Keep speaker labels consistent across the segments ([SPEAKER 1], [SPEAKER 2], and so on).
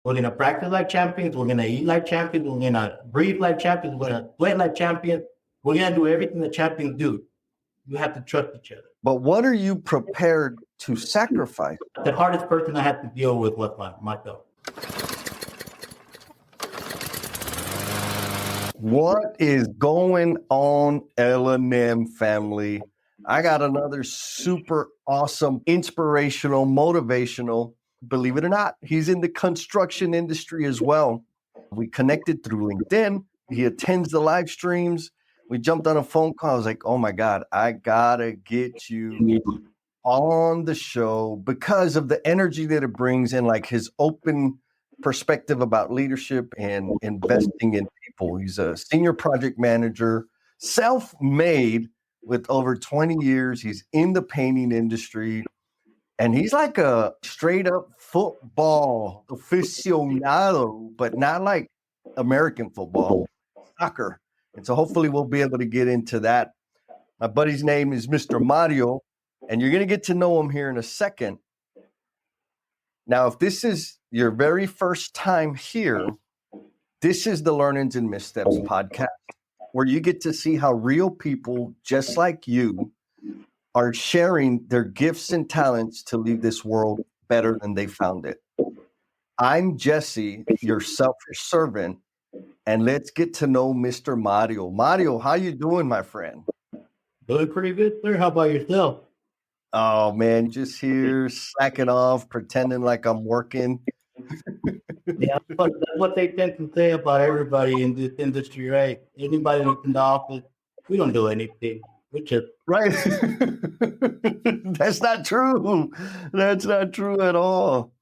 [SPEAKER 1] We're gonna practice like champions. We're gonna eat like champions. We're gonna breathe like champions. We're gonna sweat like champions. We're gonna do everything the champions do. You have to trust each other.
[SPEAKER 2] But what are you prepared to sacrifice?
[SPEAKER 1] The hardest person I had to deal with was myself.
[SPEAKER 2] What is going on, L&M family? I got another super awesome, inspirational, motivational. Believe it or not, he's in the construction industry as well. We connected through LinkedIn. He attends the live streams. We jumped on a phone call. I was like, oh my God, I gotta get you on the show because of the energy that it brings and like his open perspective about leadership and investing in people. He's a senior project manager, self-made with over 20 years. He's in the painting industry. And he's like a straight up football aficionado, but not like American football, soccer. And so hopefully we'll be able to get into that. My buddy's name is Mr. Mario, and you're going to get to know him here in a second. Now, if this is your very first time here, this is the Learnings and Missteps podcast, where you get to see how real people just like you are sharing their gifts and talents to leave this world better than they found it. I'm Jesse, your selfish servant, and let's get to know Mr. Mario. Mario, how you doing, my friend?
[SPEAKER 1] Doing pretty good, sir. How about yourself?
[SPEAKER 2] Oh, man, just here slacking off, pretending like I'm working.
[SPEAKER 1] Yeah, that's what they tend to say about everybody in this industry, right? Anybody that's in the office, we don't do anything. We just
[SPEAKER 2] Right. That's not true. That's not true at all.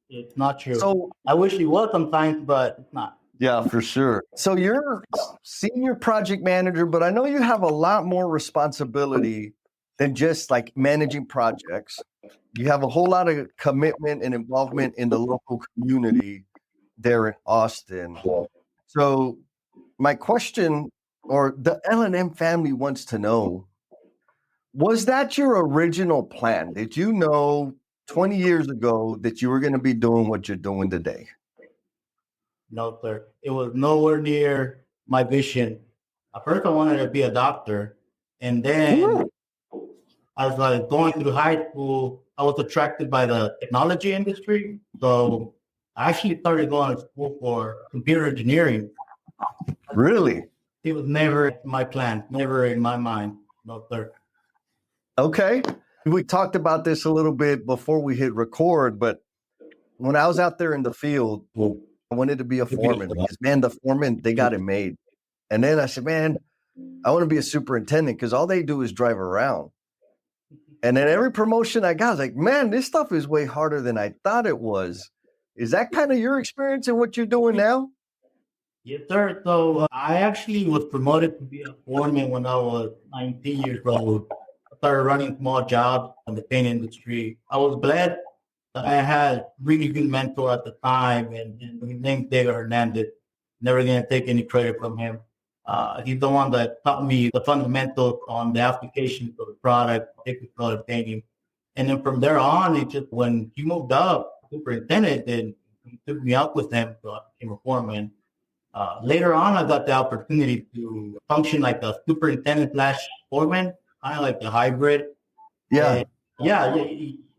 [SPEAKER 1] It's not true.
[SPEAKER 2] So
[SPEAKER 1] I wish it was sometimes, but it's not.
[SPEAKER 2] Yeah, for sure. So you're senior project manager, but I know you have a lot more responsibility than just like managing projects. You have a whole lot of commitment and involvement in the local community there in Austin. So my question, or the L&M family wants to know, was that your original plan? Did you know 20 years ago that you were going to be doing what you're doing today?
[SPEAKER 1] No, sir. It was nowhere near my vision. At first, I wanted to be a doctor. And then as I was going through high school, I was attracted by the technology industry. So I actually started going to school for computer engineering.
[SPEAKER 2] Really?
[SPEAKER 1] It was never my plan, never in my mind. No, sir.
[SPEAKER 2] Okay. We talked about this a little bit before we hit record, but when I was out there in the field, I wanted to be a foreman because, man, the foreman, they got it made. And then I said, man, I want to be a superintendent because all they do is drive around. And then every promotion I got, I was like, man, this stuff is way harder than I thought it was. Is that kind of your experience in what you're doing now?
[SPEAKER 1] Yes, sir. So I actually was promoted to be a foreman when I was 19 years old. I started running small jobs in the paint industry. I was blessed that I had really good mentor at the time, and his name's David Hernandez. Never gonna take any credit from him. He's the one that taught me the fundamentals on the application of the product, particularly color painting. And then from there on, it just when he moved up, superintendent, then he took me out with him, so I became a foreman. Later on, I got the opportunity to function like a superintendent / foreman, kind of like the hybrid.
[SPEAKER 2] Yeah.
[SPEAKER 1] And yeah,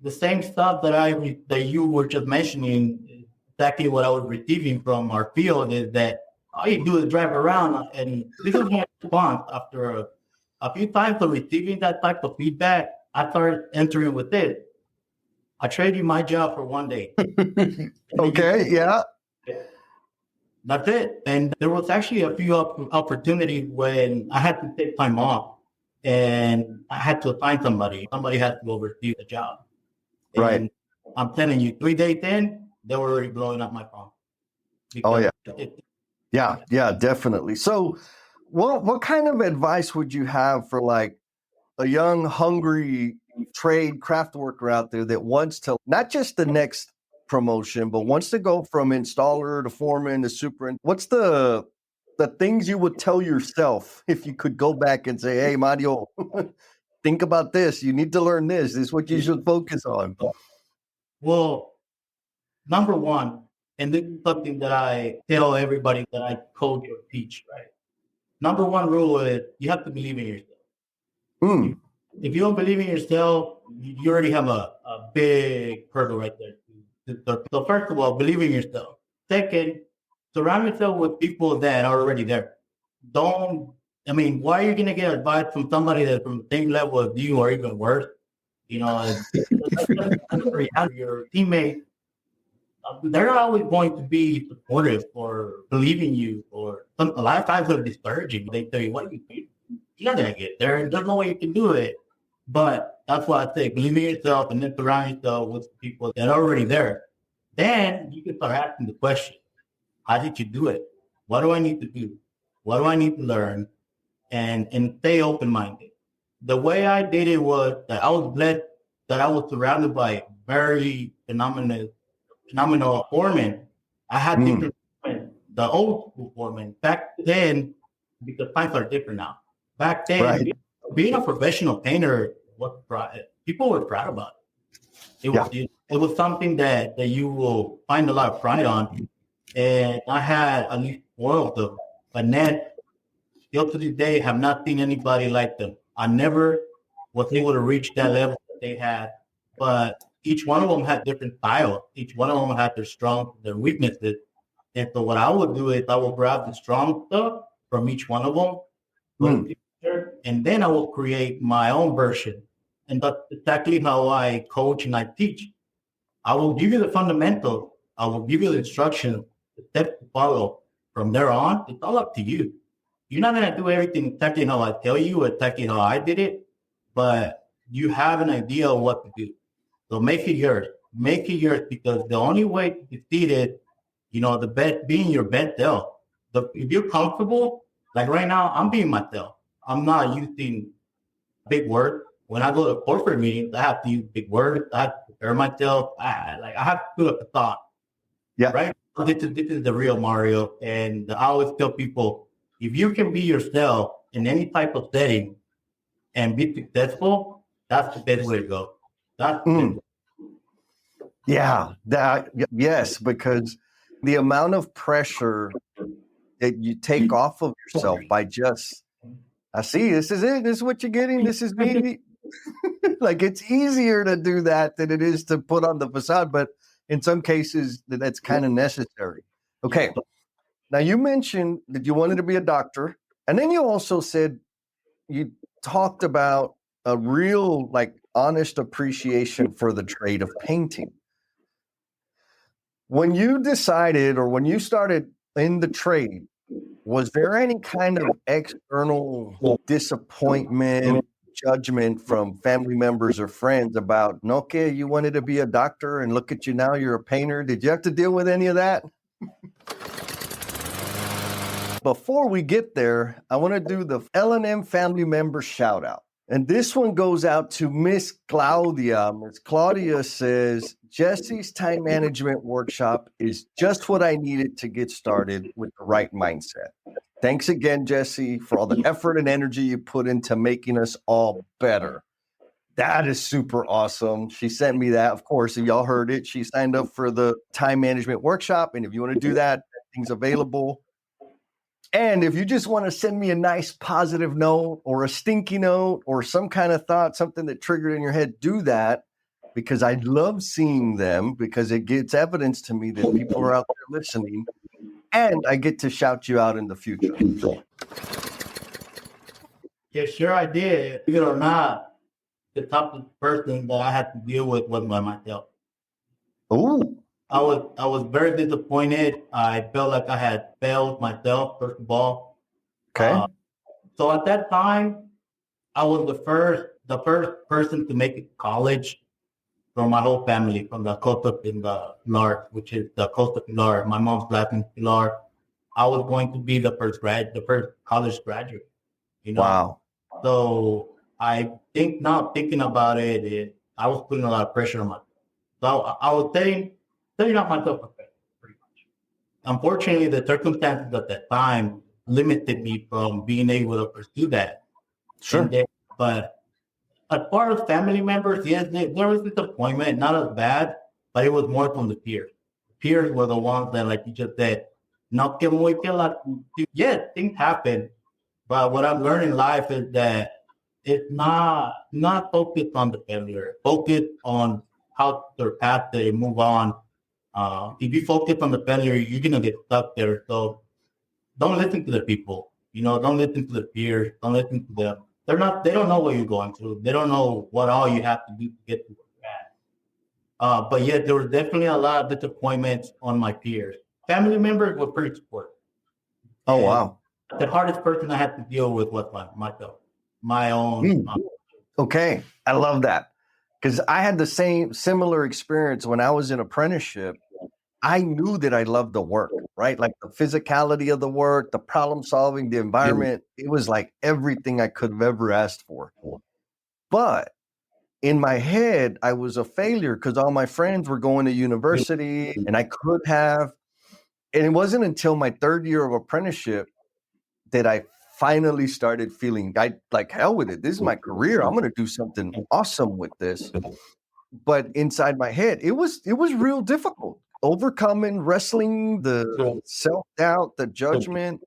[SPEAKER 1] the same stuff that you were just mentioning, exactly what I was receiving from our field is that all you do is drive around, and this is my response after a few times of receiving that type of feedback. I started entering with it. I traded my job for one day.
[SPEAKER 2] Okay, yeah.
[SPEAKER 1] That's it. And there was actually a few opportunities when I had to take time off and I had to assign somebody. Somebody has to oversee the job. And
[SPEAKER 2] Right.
[SPEAKER 1] I'm telling you, 3 days in, they were already blowing up my phone.
[SPEAKER 2] Oh, yeah.
[SPEAKER 1] Yeah.
[SPEAKER 2] Yeah, definitely. So what kind of advice would you have for like a young, hungry trade craft worker out there that wants to not just the next promotion, but wants to go from installer to foreman to super? What's the things you would tell yourself if you could go back and say, hey, Mario, think about this. You need to learn this. This is what you should focus on.
[SPEAKER 1] Well, number one, And this is something that I tell everybody that I coach or teach, right? Number one rule is you have to believe in yourself.
[SPEAKER 2] Mm,
[SPEAKER 1] If you don't believe in yourself, you already have a big hurdle right there. So first of all, believe in yourself. Second, surround yourself with people that are already there. Don't, I mean, why are you going to get advice from somebody that's from the same level as you or even worse? You know, that's the reality. Your teammates, they're not always going to be supportive or believe in you, or a lot of times they're discouraging. They tell you, what you do? You're not going to get there. There's no way you can do it. But that's why I say believe in yourself and then surround yourself with people that are already there. Then you can start asking the question, how did you do it? What do I need to do? What do I need to learn? And stay open minded. The way I did it was that I was blessed that I was surrounded by very phenomenal foremen. I had
[SPEAKER 2] mm,
[SPEAKER 1] different foremen, the old school foremen. Back then, because times are different now. Back then,
[SPEAKER 2] right.
[SPEAKER 1] being a professional painter was people were proud about it.
[SPEAKER 2] Yeah.
[SPEAKER 1] It was something that you will find a lot of pride on. And I had at least four of them. But then, still to this day, have not seen anybody like them. I never was able to reach that level that they had. But each one of them had different styles. Each one of them had their strong, their weaknesses. And so what I would do is I would grab the strong stuff from each one of them, put it
[SPEAKER 2] Mm,
[SPEAKER 1] together, and then I will create my own version. And that's exactly how I coach and I teach. I will give you the fundamentals. I will give you the instructions, the steps to follow. From there on, it's all up to you. You're not going to do everything exactly how I tell you, or exactly how I did it, but you have an idea of what to do. So make it yours. Make it yours, because the only way to succeed is, the best, being your best self. If you're comfortable, like right now, I'm being myself. I'm not using big words. When I go to corporate meetings, I have to use big words. I have to prepare myself. I have to put up a thought,
[SPEAKER 2] yeah.
[SPEAKER 1] right? So this is the real Mario. And I always tell people, if you can be yourself in any type of setting and be successful, that's the best way to go. That's the best
[SPEAKER 2] Mm,
[SPEAKER 1] way.
[SPEAKER 2] yeah. Yes, because the amount of pressure that you take off of yourself by just, I see, this is it. This is what you're getting. This is me. Like, it's easier to do that than it is to put on the facade, but in some cases that's kind of necessary. Okay. Now you mentioned that you wanted to be a doctor, and then you also said you talked about a real, like, honest appreciation for the trade of painting. When you decided, or when you started in the trade, was there any kind of external disappointment, judgment from family members or friends about, okay, you wanted to be a doctor and look at you now, you're a painter? Did you have to deal with any of that? Before we get there, I want to do the L&M family member shout out. And this one goes out to Miss Claudia. Miss Claudia says, Jesse's time management workshop is just what I needed to get started with the right mindset. Thanks again, Jesse, for all the effort and energy you put into making us all better. That is super awesome. She sent me that. Of course, if y'all heard it, she signed up for the time management workshop. And if you want to do that, things available. And if you just want to send me a nice positive note or a stinky note or some kind of thought, something that triggered in your head, do that, because I love seeing them, because it gets evidence to me that people are out there listening, and I get to shout you out in the future.
[SPEAKER 1] Yeah, sure I did. Believe it or not, the toughest person that I had to deal with was by myself.
[SPEAKER 2] Oh,
[SPEAKER 1] I was very disappointed. I felt like I had failed myself, first of all.
[SPEAKER 2] okay.
[SPEAKER 1] So at that time, I was the first person to make it to college from my whole family, from the Acosta Pilar, which is the Acosta Pilar. My mom's last name Pilar. I was going to be the first college graduate. You know,
[SPEAKER 2] Wow.
[SPEAKER 1] so I think now thinking about it, I was putting a lot of pressure on myself. So I was setting up myself for failure, pretty much. Unfortunately, the circumstances at that time limited me from being able to pursue that. And
[SPEAKER 2] Sure.
[SPEAKER 1] then, but as far as family members, yes, there was disappointment, not as bad, but it was more from the peers. peers were the ones that, like you just said, no que muy que la, yeah, things happen. But what I've learned in life is that it's not focused on the failure. Focus on how to surpass it and move on. If you focus on the failure, you're gonna get stuck there. So don't listen to the people. Don't listen to the peers. Don't listen to them. They don't know what you're going through. They don't know what all you have to do to get to where you're at. But yet there was definitely a lot of disappointments on my peers. Family members were pretty supportive.
[SPEAKER 2] Oh,
[SPEAKER 1] And
[SPEAKER 2] wow.
[SPEAKER 1] the hardest person I had to deal with was myself, my own.
[SPEAKER 2] Okay. I love that. Because I had the similar experience when I was in apprenticeship. I knew that I loved the work, right? Like the physicality of the work, the problem solving, the environment. It was like everything I could have ever asked for. But in my head, I was a failure because all my friends were going to university and I could have. And it wasn't until my third year of apprenticeship that I finally started feeling like hell with it. This is my career. I'm going to do something awesome with this. But inside my head, it was real difficult. Overcoming, wrestling the self-doubt, the judgment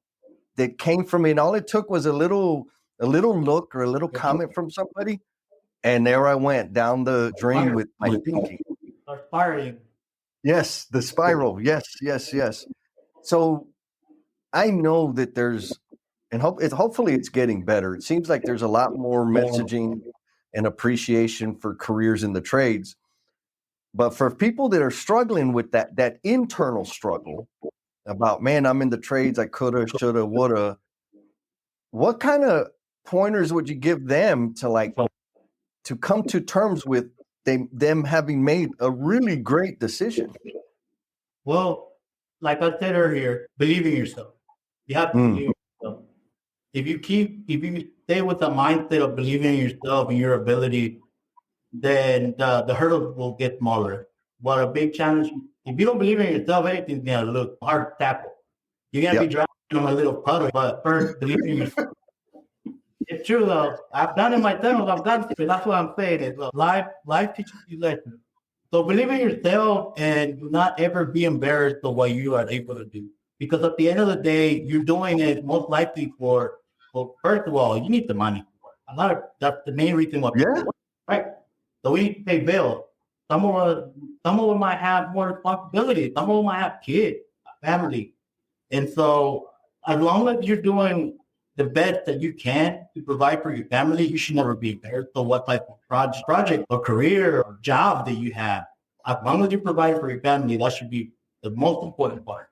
[SPEAKER 2] that came from it. And all it took was a little look or a little comment from somebody. And there I went down the drain with my thinking.
[SPEAKER 1] Spiraling.
[SPEAKER 2] Yes, the spiral. Yes. So I know that there's, and hopefully it's getting better. It seems like there's a lot more messaging and appreciation for careers in the trades. But for people that are struggling with that internal struggle about, man, I'm in the trades, I coulda, shoulda, woulda, what kind of pointers would you give them to come to terms with them having made a really great decision?
[SPEAKER 1] Well, like I said earlier, believe in yourself. You have to believe in yourself. If you stay with the mindset of believing in yourself and your ability, then the hurdles will get smaller. What a big challenge. If you don't believe in yourself, anything's gonna look hard to tackle. You're gonna be driving on a little puddle, but first believe in yourself. It's true though. I've done it myself. I've done it. That's what I'm saying. Is life teaches you lessons. So believe in yourself and do not ever be embarrassed of what you are able to do. Because at the end of the day, you're doing it most likely well, first of all, you need the money. That's the main reason why people work, right? So we need to pay bills. Some of them might have more responsibility. Some of them might have kids, family. And so as long as you're doing the best that you can to provide for your family, you should never be embarrassed of what type of project or career or job that you have. As long as you provide for your family, that should be the most important part.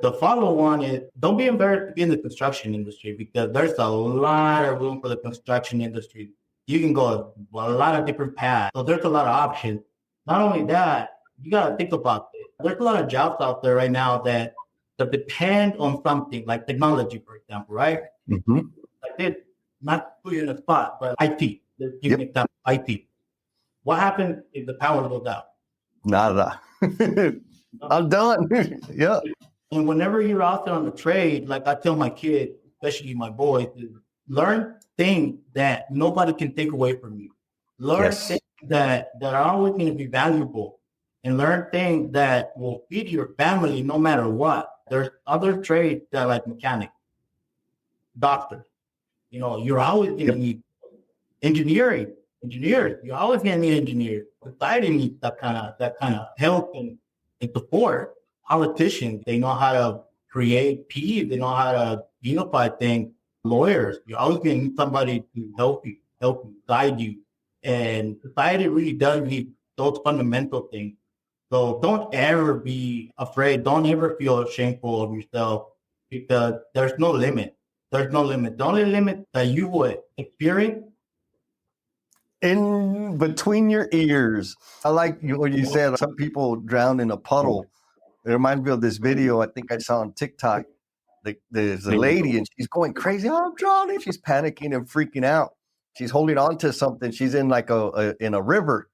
[SPEAKER 1] The follow one is don't be embarrassed to be in the construction industry because there's a lot of room for the construction industry. You can go a lot of different paths. So there's a lot of options. Not only that, you got to think about it. There's a lot of jobs out there right now that depend on something like technology, for example, right?
[SPEAKER 2] Mm-hmm.
[SPEAKER 1] Like this, not put you in a spot, but IT. Let's give an example, IT. What happens if the power goes out?
[SPEAKER 2] Nada. I'm done. Yeah.
[SPEAKER 1] And whenever you're out there on the trade, like I tell my kids, especially my boys, is learn things that nobody can take away from you. Learn things that are always going to be valuable and learn things that will feed your family no matter what. There's other trades that are like mechanic, doctor. You're always going to need engineers. You're always going to need engineers. Society needs that kind of help and support. Politicians, they know how to create peace. They know how to unify things. Lawyers, you're always going to need somebody to help you, guide you. And society really does need those fundamental things. So don't ever be afraid. Don't ever feel shameful of yourself because there's no limit. There's no limit. The only limit that you would experience
[SPEAKER 2] in between your ears. I like what you said. Some people drown in a puddle. It reminds me of this video I think I saw on TikTok. There's a lady and she's going crazy. Oh, I'm drowning. She's panicking and freaking out. She's holding on to something. She's in like in a river.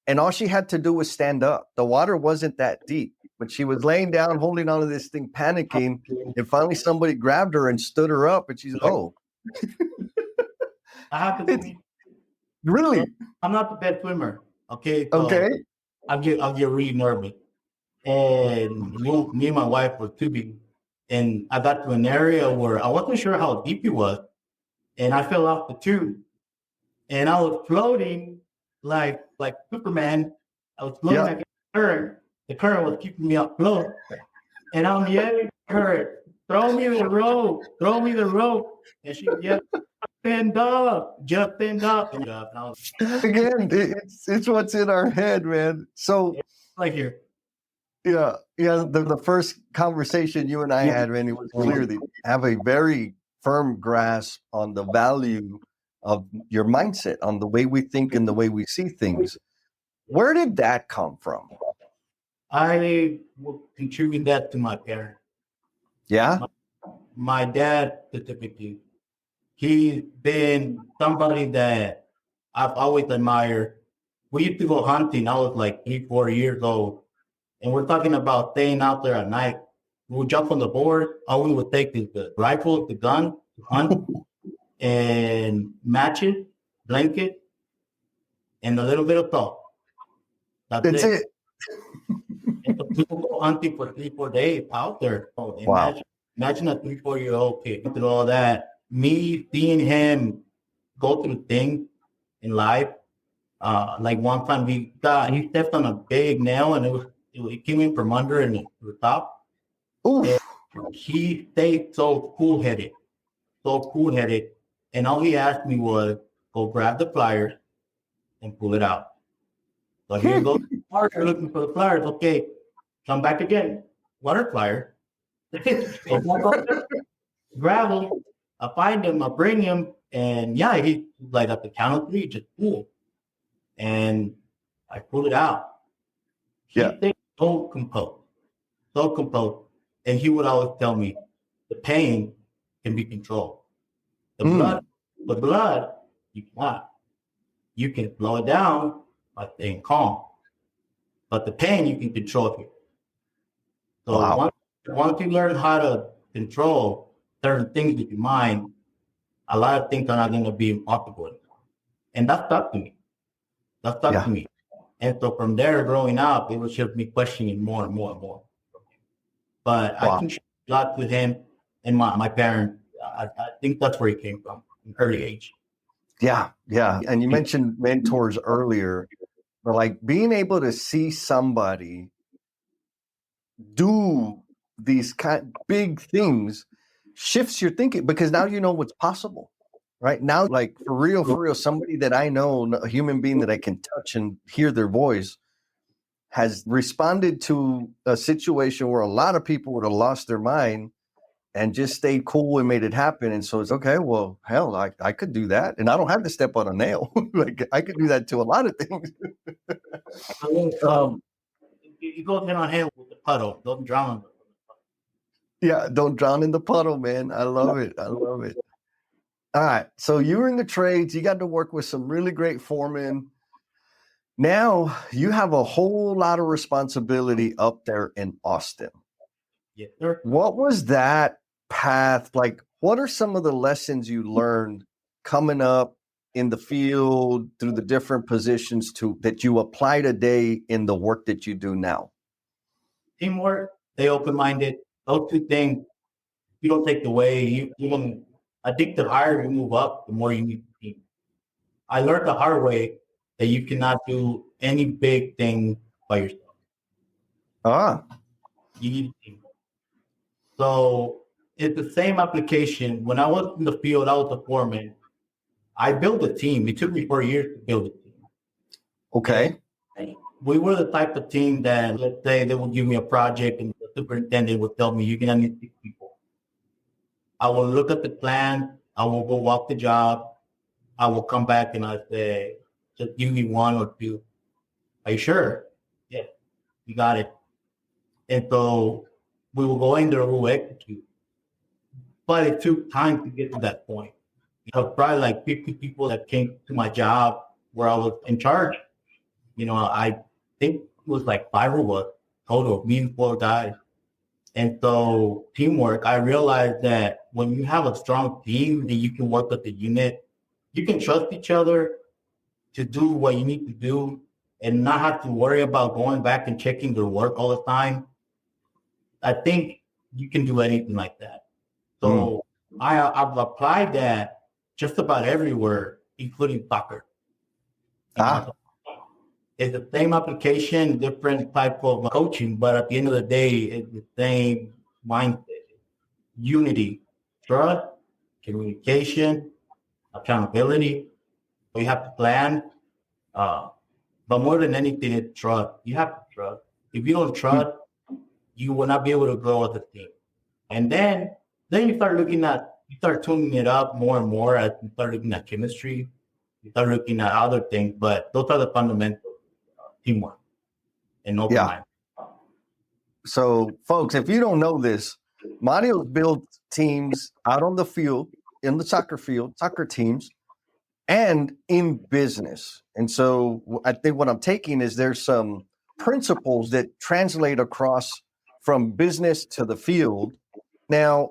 [SPEAKER 2] And all she had to do was stand up. The water wasn't that deep, but she was laying down, holding on to this thing, panicking. And finally somebody grabbed her and stood her up. And she's, oh.
[SPEAKER 1] I have to be.
[SPEAKER 2] Really?
[SPEAKER 1] I'm not the best swimmer. Okay.
[SPEAKER 2] So okay.
[SPEAKER 1] I'll get really nervous. and me and my wife were tubing. And I got to an area where I wasn't sure how deep it was, and I fell off the tube, and I was floating like Superman. I was floating
[SPEAKER 2] Yeah.
[SPEAKER 1] like a current. The current was keeping me afloat, and I'm yelling at her, "Throw me the rope! Throw me the rope!" And she yelled, "Stand up! Just stand up!" And I was
[SPEAKER 2] Again, it's what's in our head, man. So
[SPEAKER 1] like here.
[SPEAKER 2] yeah, yeah. The first conversation you and I
[SPEAKER 1] Yeah.
[SPEAKER 2] had, man, it was clear that you have a very firm grasp on the value of your mindset, on the way we think and the way we see things. Where did that come from?
[SPEAKER 1] I will contribute that to my parents.
[SPEAKER 2] Yeah.
[SPEAKER 1] My dad specifically, he's been somebody that I've always admired. We used to go hunting. I was like 3, 4 years old, and we're talking about staying out there at night. We would jump on the board. All we would take is the rifle, the gun, to hunt, and matches, blanket, and a little bit of salt. That's
[SPEAKER 2] That's
[SPEAKER 1] it.
[SPEAKER 2] it.
[SPEAKER 1] And so people go hunting for 3, 4 days out there. Oh,
[SPEAKER 2] Wow.
[SPEAKER 1] imagine a 3, 4 year old kid through all that. Me seeing him go through things in life. Like one time he stepped on a big nail and it came in from under and to the top. And
[SPEAKER 2] Oof.
[SPEAKER 1] he stayed so cool headed. And all he asked me was go grab the pliers and pull it out. So here goes the pliers, you're looking for the pliers. Okay, come back again. Water plier. Go back up there, grab him. I find him, I bring him, and yeah, he like at the count of three, just pull. And I pull it out. He
[SPEAKER 2] Yeah.
[SPEAKER 1] stayed so composed. And he would always tell me, the pain can be controlled. The
[SPEAKER 2] Mm.
[SPEAKER 1] blood, you cannot. You can slow it down by staying calm. But the pain you can control here. So
[SPEAKER 2] Wow.
[SPEAKER 1] once you learn how to control certain things with your mind, a lot of things are not going to be impossible anymore. And that stuck to me. That stuck
[SPEAKER 2] Yeah.
[SPEAKER 1] to me. And so from there, growing up, it was just me questioning more and more and more. But I
[SPEAKER 2] Wow.
[SPEAKER 1] can share a lot with him and my parents. I think that's where he came from, an early age.
[SPEAKER 2] Yeah. Yeah. And you mentioned mentors earlier, but like being able to see somebody do these kind big things shifts your thinking because now you know what's possible. Right now, like for real, somebody that I know, a human being that I can touch and hear their voice, has responded to a situation where a lot of people would have lost their mind and just stayed cool and made it happen. And so it's okay, well, hell, I could do that. And I don't have to step on a nail. Like I could do that to a lot of things. Um,
[SPEAKER 1] You go head on head with the puddle. Don't drown.
[SPEAKER 2] yeah, don't drown in the puddle, man. I love it. I love it. All right. So you were in the trades, you got to work with some really great foremen. Now you have a whole lot of responsibility up there in Austin.
[SPEAKER 1] Yes, sir.
[SPEAKER 2] What was that path like? What are some of the lessons you learned coming up in the field through the different positions that you apply today in the work that you do now?
[SPEAKER 1] Teamwork, stay open minded. Those two things, you don't take away. I think the higher you move up, the more you need the team. I learned the hard way that you cannot do any big thing by yourself.
[SPEAKER 2] Ah,
[SPEAKER 1] You need a team. So it's the same application. When I was in the field, I was a foreman. I built a team. It took me 4 years to build a team.
[SPEAKER 2] okay.
[SPEAKER 1] And we were the type of team that, let's say, they would give me a project and the superintendent would tell me, you're going to need 6 people. I will look at the plan. I will go walk the job. I will come back and I say, just give me one or two. Are you sure? Yeah, you got it. And so we will go in there, we will execute. But it took time to get to that point. Probably like 50 people that came to my job where I was in charge. I think it was like 5 of us total, me and 4 guys. And so teamwork, I realized that when you have a strong team and you can work with the unit, you can trust each other to do what you need to do. and not have to worry about going back and checking their work all the time, I think you can do anything like that. So I've applied that just about everywhere, including soccer. You know,
[SPEAKER 2] Ah,
[SPEAKER 1] so it's the same application, different type of coaching, but at the end of the day, it's the same mindset, unity, trust, communication, accountability. You have to plan, uh, but more than anything, it's trust. You have to trust. If you don't
[SPEAKER 2] mm,
[SPEAKER 1] trust, you will not be able to grow as a team. And then you start tuning it up more and more as you start looking at chemistry, you start looking at other things, but those are the fundamentals, teamwork and open
[SPEAKER 2] yeah.
[SPEAKER 1] mind.
[SPEAKER 2] So, folks, if you don't know this, Mario's built teams out on the field, in the soccer field, soccer teams, and in business. And so I think what I'm taking is there's some principles that translate across from business to the field. Now,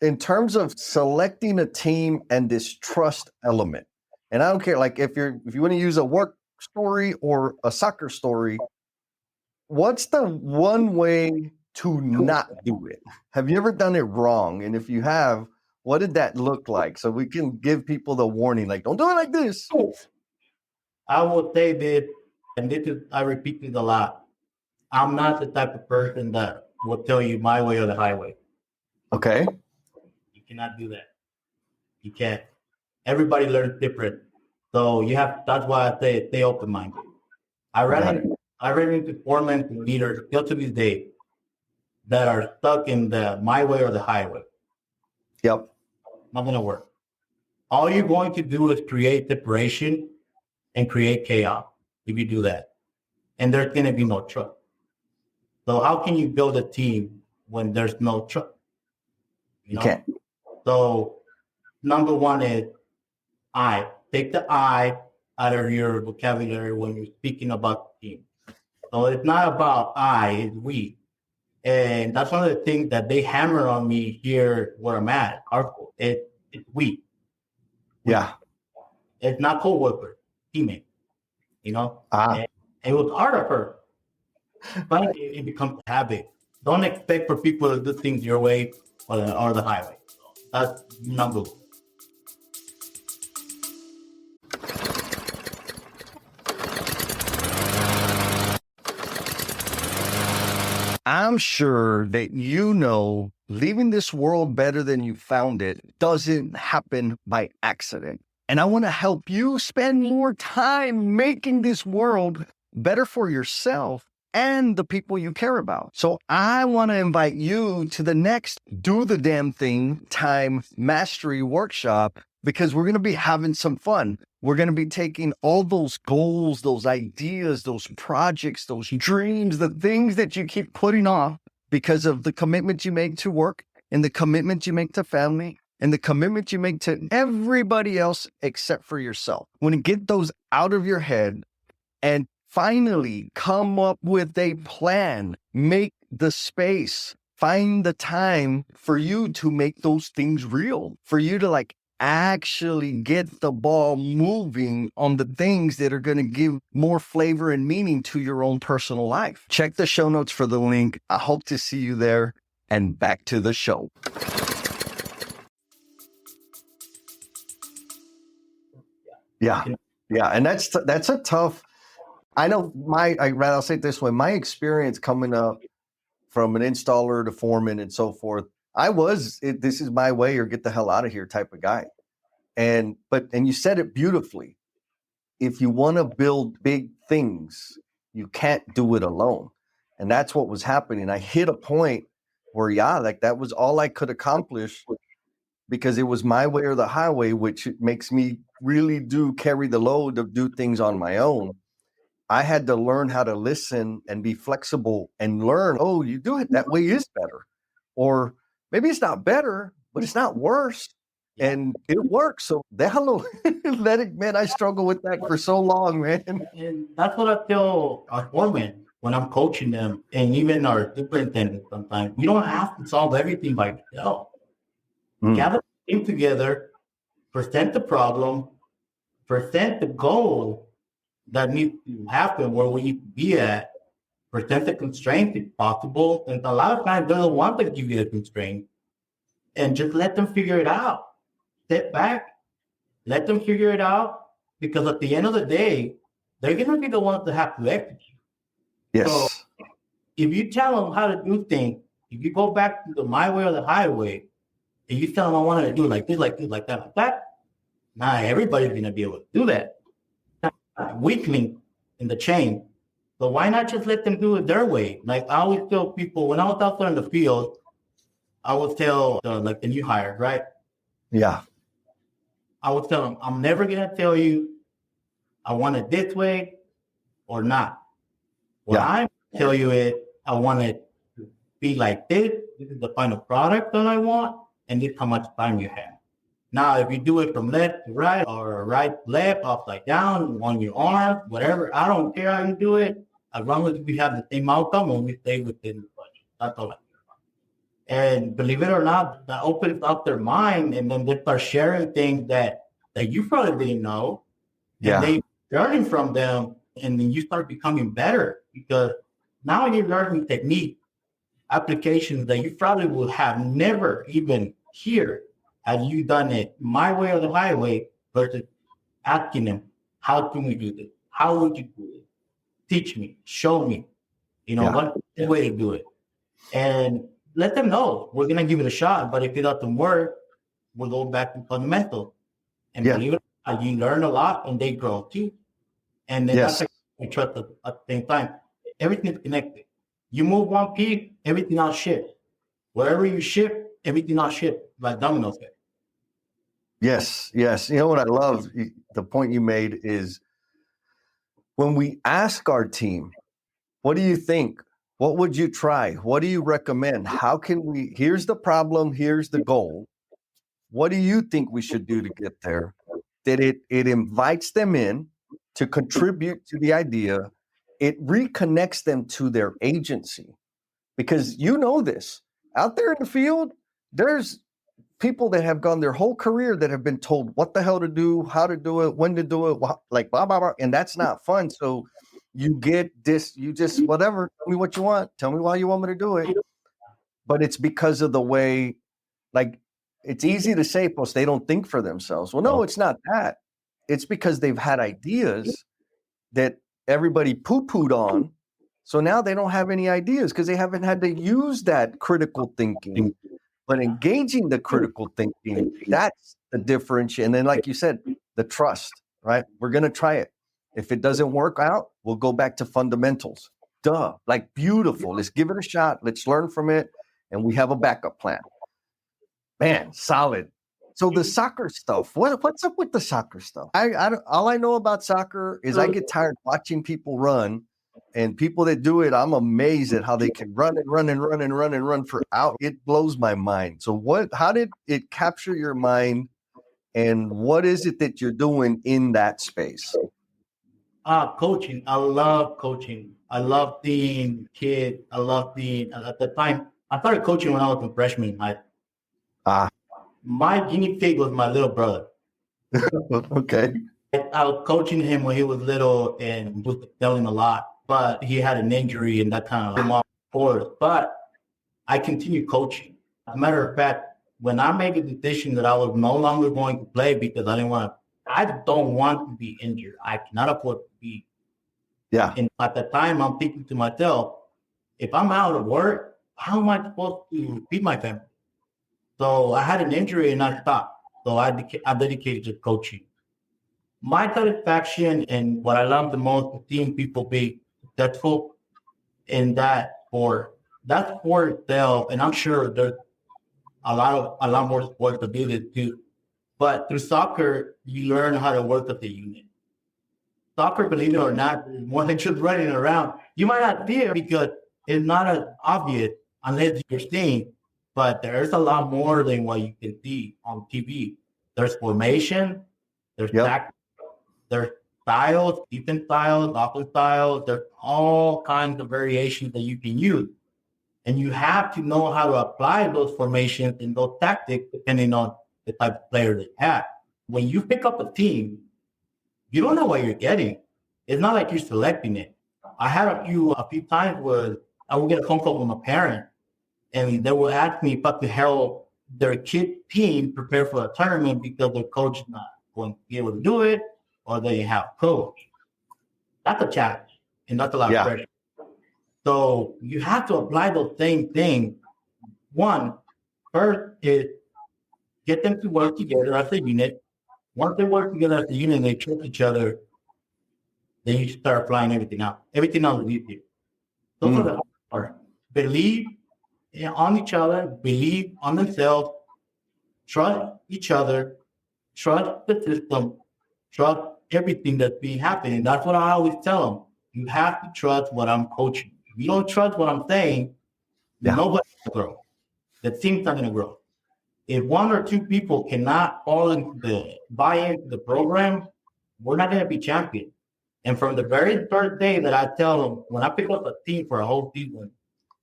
[SPEAKER 2] in terms of selecting a team and this trust element, and I don't care, like if you want to use a work story or a soccer story, what's the one way to not do it? Have you ever done it wrong? And if you have, what did that look like? So we can give people the warning, like, don't do it like this.
[SPEAKER 1] I will say this, and this is, I repeat this a lot. I'm not the type of person that will tell you my way or the highway.
[SPEAKER 2] Okay.
[SPEAKER 1] You cannot do that. You can't. Everybody learns different. So that's why I say stay open minded. I
[SPEAKER 2] Got
[SPEAKER 1] ran
[SPEAKER 2] it.
[SPEAKER 1] into, I ran into foremen and leaders still to this day that are stuck in the my way or the highway.
[SPEAKER 2] Yep.
[SPEAKER 1] Not gonna work. All you're going to do is create separation and create chaos if you do that. And there's gonna be no trust. So how can you build a team when there's no trust? You
[SPEAKER 2] You
[SPEAKER 1] know?
[SPEAKER 2] can't.
[SPEAKER 1] So number one is I. Take the I out of your vocabulary when you're speaking about the team. So it's not about I, it's we. And that's one of the things that they hammer on me here where I'm at. It's we. We.
[SPEAKER 2] Yeah.
[SPEAKER 1] It's not co-worker, teammate, you know?
[SPEAKER 2] Ah,
[SPEAKER 1] And it was hard at first, but it becomes a habit. Don't expect for people to do things your way or the highway. That's number one.
[SPEAKER 2] I'm sure that you know leaving this world better than you found it doesn't happen by accident. And I want to help you spend more time making this world better for yourself and the people you care about. So I want to invite you to the next Do the Damn Thing Time Mastery Workshop because we're going to be having some fun. We're going to be taking all those goals, those ideas, those projects, those dreams, the things that you keep putting off because of the commitment you make to work and the commitment you make to family and the commitment you make to everybody else except for yourself. When you get those out of your head and finally come up with a plan, make the space, find the time for you to make those things real, for you to actually get the ball moving on the things that are going to give more flavor and meaning to your own personal life. Check the show notes for the link. I hope to see you there. And back to the show. Yeah. Yeah. And that's a tough, I know I'll say it this way, my experience coming up from an installer to foreman and so forth, this is my way or get the hell out of here type of guy. And you said it beautifully. If you want to build big things, you can't do it alone. And that's what was happening. I hit a point where, that was all I could accomplish because it was my way or the highway, which makes me really carry the load of do things on my own. I had to learn how to listen and be flexible and learn, oh, you do it that way is better. Or maybe it's not better, but it's not worse. And it works. So hello, let it, man. I struggle with that for so long, man.
[SPEAKER 1] And that's what I tell our foremen when I'm coaching them, and even our superintendents sometimes. You don't have to solve everything by yourself. Gather the team together, present the problem, present the goal, that needs to happen, where we need to be at, present the constraints if possible. And a lot of times they don't want to give you a constraint, and just let them figure it out. Step back, let them figure it out, because at the end of the day, they're going to be the ones that have to execute. So
[SPEAKER 2] Yes.
[SPEAKER 1] if you tell them how to do things, if you go back to the my way or the highway, and you tell them I want to do it like this, like this, like that, not everybody's going to be able to do that. Weak link in the chain. So why not just let them do it their way? Like I always tell people when I was out there in the field, I would tell like the new hires, right?
[SPEAKER 2] Yeah.
[SPEAKER 1] I would tell them, I'm never going to tell you I want it this way or not. What I tell you is I want it to be like this. This is the final product that I want, and this is how much time you have. Now, if you do it from left to right or right to left, upside down, on your arm, whatever, I don't care how you do it, as long as we have the same outcome and we stay within the budget. That's all I care about. And believe it or not, that opens up their mind, and then they start sharing things that you probably didn't know. And they learning from them, and then you start becoming better, because now you're learning technique, applications that you probably would have never even heard had you done it my way or the highway, versus asking them, how can we do this? How would you do it? Teach me, show me, what's the way to do it? And let them know, we're going to give it a shot, but if it doesn't work, we'll go back to fundamentals. And believe it or not, you learn a lot and they grow too. And then that's like we trust at the same time. Everything is connected. You move one piece, everything else shifts. Wherever you shift, everything else shifts, like dominoes.
[SPEAKER 2] Yes. You know what I love? The point you made is when we ask our team, what do you think? What would you try? What do you recommend? How can we? Here's the problem. Here's the goal. What do you think we should do to get there? That it invites them in to contribute to the idea. It reconnects them to their agency, because you know this out there in the field, there's people that have gone their whole career that have been told what the hell to do, how to do it, when to do it, like blah, blah, blah. And that's not fun. So you get this, you just, whatever, tell me what you want. Tell me why you want me to do it. But it's because of the way, like, it's easy to say, plus they don't think for themselves. Well, no, it's not that. It's because they've had ideas that everybody poo-pooed on. So now they don't have any ideas because they haven't had to use that critical thinking. But engaging the critical thinking, that's the difference. And then, like you said, the trust, right? We're going to try it. If it doesn't work out, we'll go back to fundamentals. Duh, like beautiful. Let's give it a shot. Let's learn from it. And we have a backup plan. Man, solid. So the soccer stuff, what's up with the soccer stuff? All I know about soccer is I get tired watching people run, and people that do it, I'm amazed at how they can run for out. It blows my mind. So how did it capture your mind, and what is it that you're doing in that space?
[SPEAKER 1] Coaching. I love coaching. I love being kid. I love being, at the time, I started coaching when I was a freshman in high school. My guinea pig was my little brother.
[SPEAKER 2] Okay.
[SPEAKER 1] I was coaching him when he was little and was excelling a lot, but he had an injury and that kind of off course. But I continued coaching. As a matter of fact, when I made the decision that I was no longer going to play because I don't want to be injured. I cannot afford to be.
[SPEAKER 2] Yeah.
[SPEAKER 1] And at the time, I'm thinking to myself, if I'm out of work, how am I supposed to feed my family? So I had an injury and I stopped. So I dedicated to coaching. My satisfaction and what I love the most is seeing people be successful in that sport. That sport itself, and I'm sure there's a lot more sports to do this too. But through soccer, you learn how to work as a unit. Soccer, believe it or not, is more than just running around. You might not see it because it's not as obvious unless you're seeing, but there's a lot more than what you can see on TV. There's formation, there's tactics, there's styles, defense styles, offense styles. There's all kinds of variations that you can use. And you have to know how to apply those formations and those tactics depending on the type of player that you have. When you pick up a team, you don't know what you're getting. It's not like you're selecting it. I had a few times where I would get a phone call from a parent, and they will ask me if I could help their kid team prepare for a tournament because their coach is not going to be able to do it, or they have a coach. That's a challenge, and that's a lot of
[SPEAKER 2] Yeah.
[SPEAKER 1] pressure. So you have to apply those same things. One, first is get them to work together as a unit. Once they work together as a unit and they trust each other, then you start applying everything else is easier. Those are the hard part. Believe on each other, believe on themselves, trust each other, trust the system, trust everything that's being happening. That's what I always tell them. You have to trust what I'm coaching. If you don't trust what I'm saying,
[SPEAKER 2] Yeah.
[SPEAKER 1] nobody's going to grow. The team's not going to grow. If one or two people cannot buy into the program, we're not going to be champions. And from the very first day that I tell them, when I pick up a team for a whole season,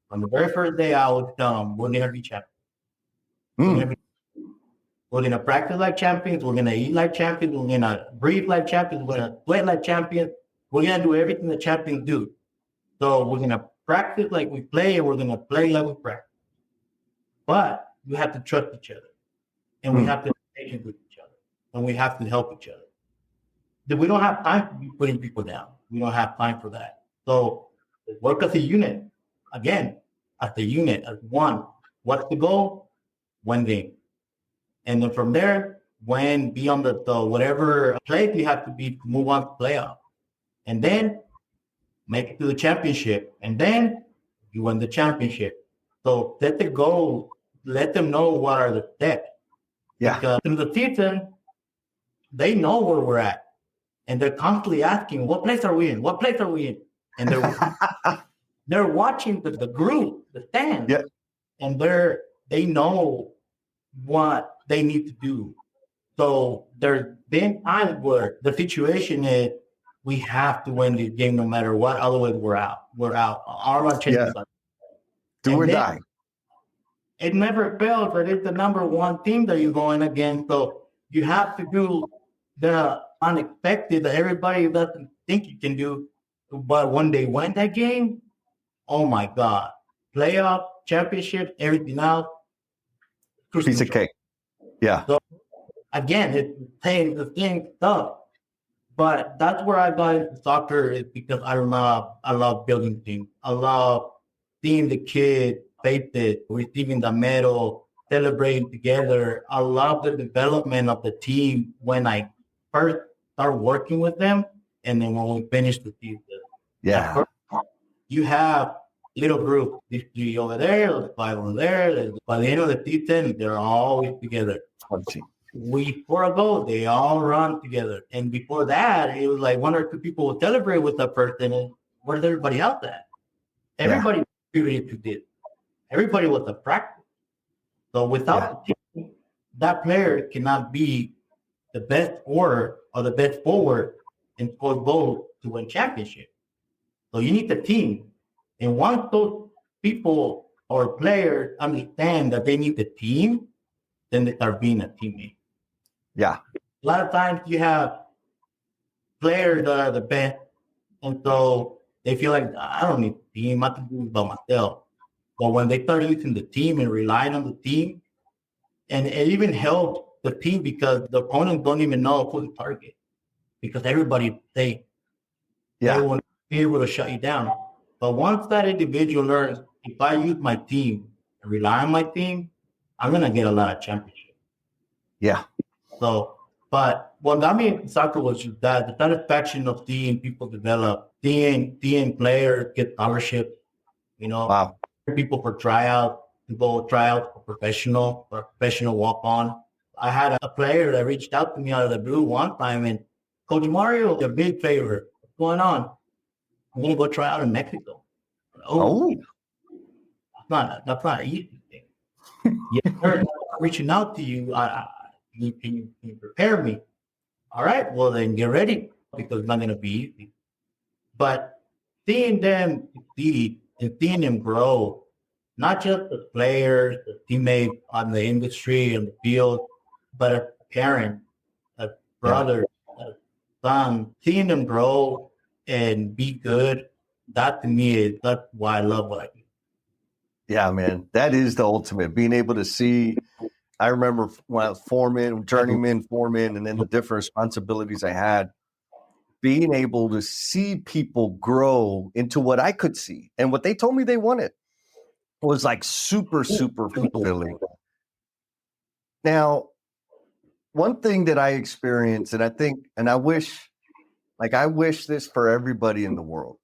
[SPEAKER 1] from the very first day, I always tell them, we're going to be champions. We're going to practice like champions. We're going to eat like champions. We're going to breathe like champions. We're going to sweat like champions. We're going to do everything the champions do. So we're going to practice like we play, and we're going to play like we practice. But we have to trust each other, and we have to be patient with each other, and we have to help each other. We don't have time to be putting people down. We don't have time for that. So work as a unit. Again, as a unit, as one. What's the goal? One game. And then from there, be on the whatever place you have to be to move on to playoff. And then make it to the championship. And then you win the championship. So set the goal. Let them know what are the steps.
[SPEAKER 2] Yeah.
[SPEAKER 1] Because through the season, they know where we're at. And they're constantly asking, what place are we in? What place are we in? And they're watching the group, the stand.
[SPEAKER 2] Yeah.
[SPEAKER 1] And they know what they need to do. So there's been times where the situation is we have to win this game no matter what, otherwise we're out. We're out. Our chances are.
[SPEAKER 2] Do or die.
[SPEAKER 1] It never fails that it's the number one team that you're going against. So you have to do the unexpected that everybody doesn't think you can do. But when they win that game, oh my God. Playoff, championship, everything else.
[SPEAKER 2] Piece of cake. Yeah.
[SPEAKER 1] So again, it's the same stuff. But that's where I got into soccer is because I love building teams. I love seeing the kids face it, receiving the medal, celebrating together. I love the development of the team when I first start working with them, and then when we finish the season.
[SPEAKER 2] Yeah.
[SPEAKER 1] You have little groups, these three over there, those five over there. By the end of the season, they're always together. We score a goal, they all run together. And before that, it was like one or two people would celebrate with that person. And where's everybody else at? Everybody contributed to this. Everybody was a practice. So without the team, that player cannot be the best scorer or the best forward and score goals to win championship. So you need the team. And once those people or players understand that they need the team, then they start being a teammate.
[SPEAKER 2] Yeah.
[SPEAKER 1] A lot of times you have players that are the best, and so they feel like, I don't need a team, I can do it by myself. But when they start using the team and relying on the team, and it even helps the team because the opponents don't even know who to target because everybody they won't be able to shut you down. But once that individual learns, if I use my team and rely on my team, I'm gonna get a lot of championships.
[SPEAKER 2] Yeah.
[SPEAKER 1] So, but what got me in soccer was just that the satisfaction of seeing people develop, seeing players get scholarships,
[SPEAKER 2] Wow.
[SPEAKER 1] people for tryouts, to go tryouts for professional walk on. I had a player that reached out to me out of the blue one time, and Coach Mario, a big favor. What's going on? I'm gonna go try out in Mexico.
[SPEAKER 2] Oh.
[SPEAKER 1] That's not an easy thing. Yeah, sir, reaching out to you. Can you prepare me? All right, well then get ready because it's not gonna be easy. But seeing them succeed and seeing them grow, not just as players, as teammates on the industry and the field, but as parents, as brothers, as sons, seeing them grow and be good, that to me is that's why I love what I do.
[SPEAKER 2] Yeah, man, that is the ultimate. Being able to see. I remember when I was foreman, journeyman, foreman, and then the different responsibilities I had. Being able to see people grow into what I could see and what they told me they wanted was like super, super fulfilling. Now, one thing that I experienced, and I think, and I wish this for everybody in the world.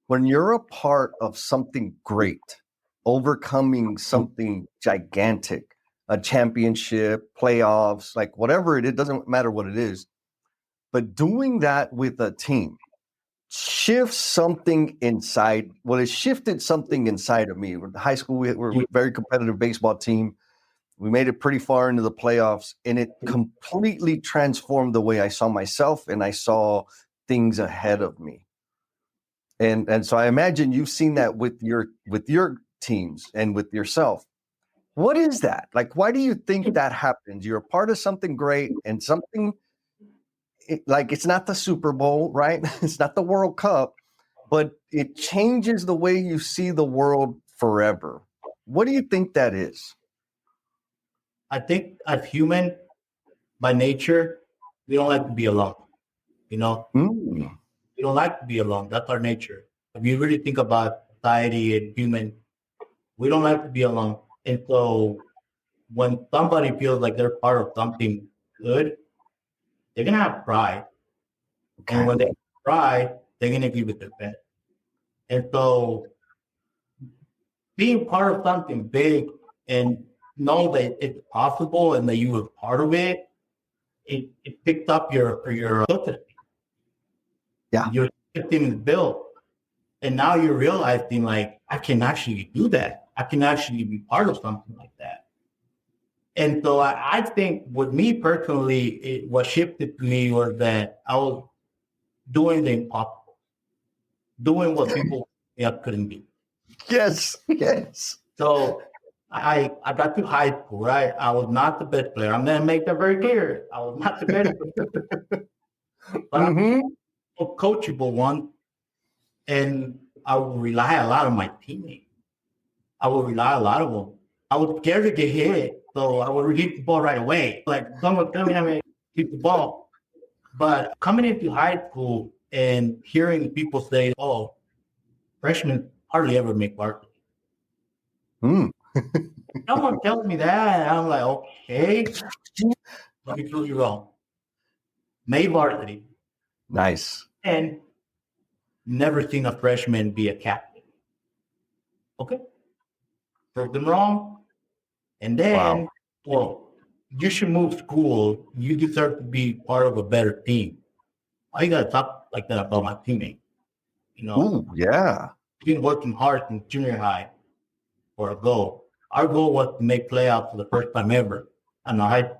[SPEAKER 2] When you're a part of something great, overcoming something gigantic, a championship, playoffs, like whatever it doesn't matter what it is, but doing that with a team shifts something inside. Well, it shifted something inside of me. In high school, we're a very competitive baseball team. We made it pretty far into the playoffs, and it completely transformed the way I saw myself and I saw things ahead of me. And so I imagine you've seen that with your teams and with yourself. What is that? Like, why do you think that happens? You're a part of something great and something like it's not the Super Bowl, right? It's not the World Cup, but it changes the way you see the world forever. What do you think that is?
[SPEAKER 1] I think as human by nature, we don't like to be alone. You know,
[SPEAKER 2] Mm.
[SPEAKER 1] we don't like to be alone. That's our nature. If you really think about society and human, we don't like to be alone. And so when somebody feels like they're part of something good, they're gonna have pride. And
[SPEAKER 2] Okay.
[SPEAKER 1] when they have pride, they're gonna give it their best. And so being part of something big and know that it's possible and that you were part of it, it picks up your self-esteem.
[SPEAKER 2] Yeah.
[SPEAKER 1] Your self-esteem is built. And now you're realizing like I can actually do that. I can actually be part of something like that. And so I think with me personally, what shifted to me was that I was doing the impossible, doing what people couldn't do.
[SPEAKER 2] Yes. Yes.
[SPEAKER 1] So I got to high school, right? I was not the best player. I'm gonna make that very clear. I was not the best player, but I'm
[SPEAKER 2] Mm-hmm.
[SPEAKER 1] a coachable one, and I would rely a lot on my teammates. I would rely a lot on them. I was scared to get hit, so I would hit the ball right away. Like someone coming at me, hit the ball. But coming into high school and hearing people say, "Oh, freshmen hardly ever make varsity."
[SPEAKER 2] Mm.
[SPEAKER 1] Someone tells me that, and I'm like, "Okay, let me prove you wrong." Made varsity
[SPEAKER 2] Nice.
[SPEAKER 1] and never seen a freshman be a captain. Okay, proved them wrong, and
[SPEAKER 2] Wow.
[SPEAKER 1] then, well, you should move school. You deserve to be part of a better team. Why you gotta talk like that about my teammate? You know,
[SPEAKER 2] Ooh, yeah.
[SPEAKER 1] been working hard since junior high for a goal. Our goal was to make playoffs for the first time ever on our high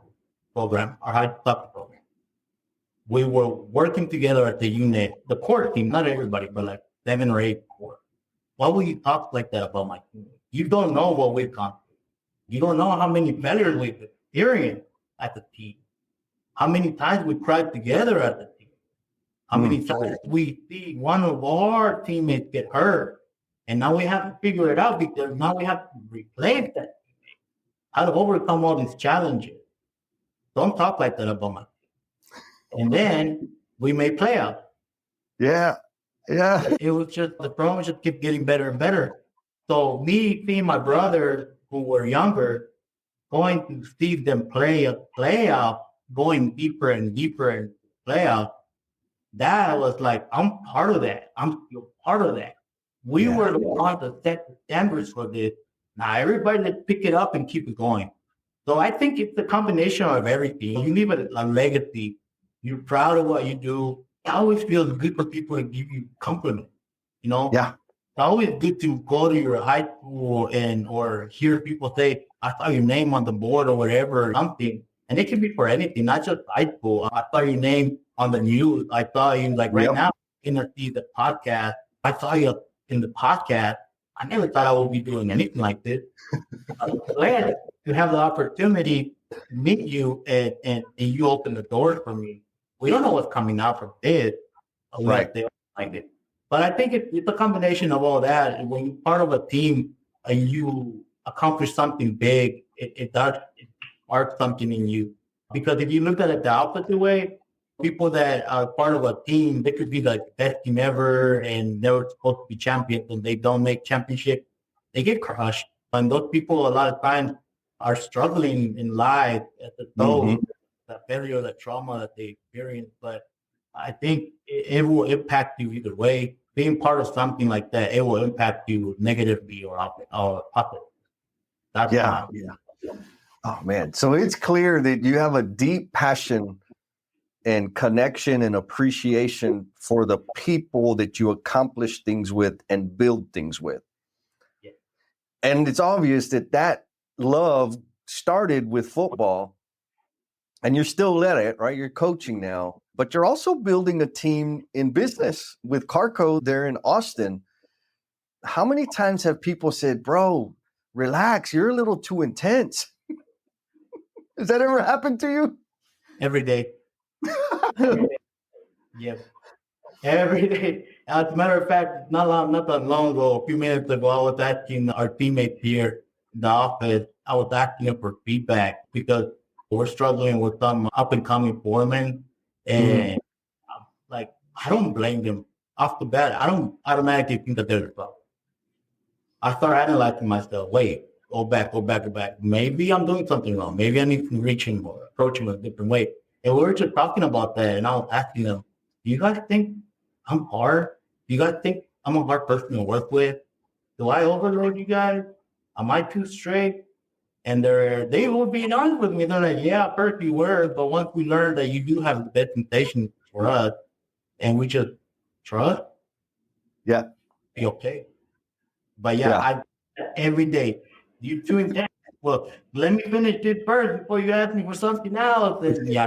[SPEAKER 1] program, our high soccer program. We were working together as a unit, the core team, not everybody, but like 7 or 8 core. Why would you talk like that about my team? You don't know what we've gone through. You don't know how many failures we've experienced as a team. How many times we cried together as a team. How
[SPEAKER 2] Mm.
[SPEAKER 1] many times we see one of our teammates get hurt. And now we have to figure it out because now we have to replace that teammate. How to overcome all these challenges. Don't talk like that about my team. And then we made playoffs.
[SPEAKER 2] Yeah. Yeah.
[SPEAKER 1] It was just the program just kept getting better and better. So me seeing my brothers who were younger going to see them play a playoff, going deeper and deeper in playoff, that was like, I'm part of that. I'm still part of that. We
[SPEAKER 2] Yeah.
[SPEAKER 1] were the ones that set the standards for this. Now everybody let's pick it up and keep it going. So I think it's a combination of everything. You leave a legacy. You're proud of what you do. It always feels good for people to give you compliments. You know,
[SPEAKER 2] Yeah.
[SPEAKER 1] it's always good to go to your high school and or hear people say, "I saw your name on the board" or whatever, or something. And it can be for anything, not just high school. I saw your name on the news. I saw you like right
[SPEAKER 2] Yep.
[SPEAKER 1] now in the podcast. I saw you in the podcast. I never thought I would be doing anything like this. I'm glad to have the opportunity to meet you and you open the door for me. We don't know what's coming out from this. But we
[SPEAKER 2] Right.
[SPEAKER 1] have to like it. But I think it's a combination of all that. When you're part of a team and you accomplish something big, it does spark something in you. Because if you look at it the opposite way, people that are part of a team, they could be like the best team ever and they're supposed to be champions and they don't make championship, they get crushed. And those people a lot of times are struggling in life at the
[SPEAKER 2] Mm-hmm.
[SPEAKER 1] toe, the failure, the trauma that they experience. But I think it will impact you either way. Being part of something like that, it will impact you negatively or positive. That's
[SPEAKER 2] Yeah.
[SPEAKER 1] my
[SPEAKER 2] Yeah. Oh man. So it's clear that you have a deep passion and connection and appreciation for the people that you accomplish things with and build things with.
[SPEAKER 1] yeah.
[SPEAKER 2] And it's obvious that that love started with football and you're still at it, right? You're coaching now, but you're also building a team in business with Carco there in Austin. How many times have people said, bro, relax, you're a little too intense? Has that ever happened to you?
[SPEAKER 1] Every day. Yeah. Every day. As a matter of fact, not that long ago, a few minutes ago, I was asking our teammates here in the office, I was asking them for feedback because we're struggling with some up and coming foremen. And like, I don't blame them off the bat. I don't automatically think that they're the problem. I start analyzing myself. Wait, go back. Maybe I'm doing something wrong. Maybe I need to reach him or approach him a different way. And we were just talking about that, and I was asking them, "Do you guys think I'm hard? Do you guys think I'm a hard person to work with? Do I overload you guys? Am I too strict?" And they were being honest with me. They're like, "Yeah, at first you were, but once we learned that you do have the best intentions for us, and we just trust,
[SPEAKER 2] Yeah.
[SPEAKER 1] be okay." But yeah,
[SPEAKER 2] Yeah.
[SPEAKER 1] every day. You too intense. Well, let me finish this first before you ask me for something else. And yeah,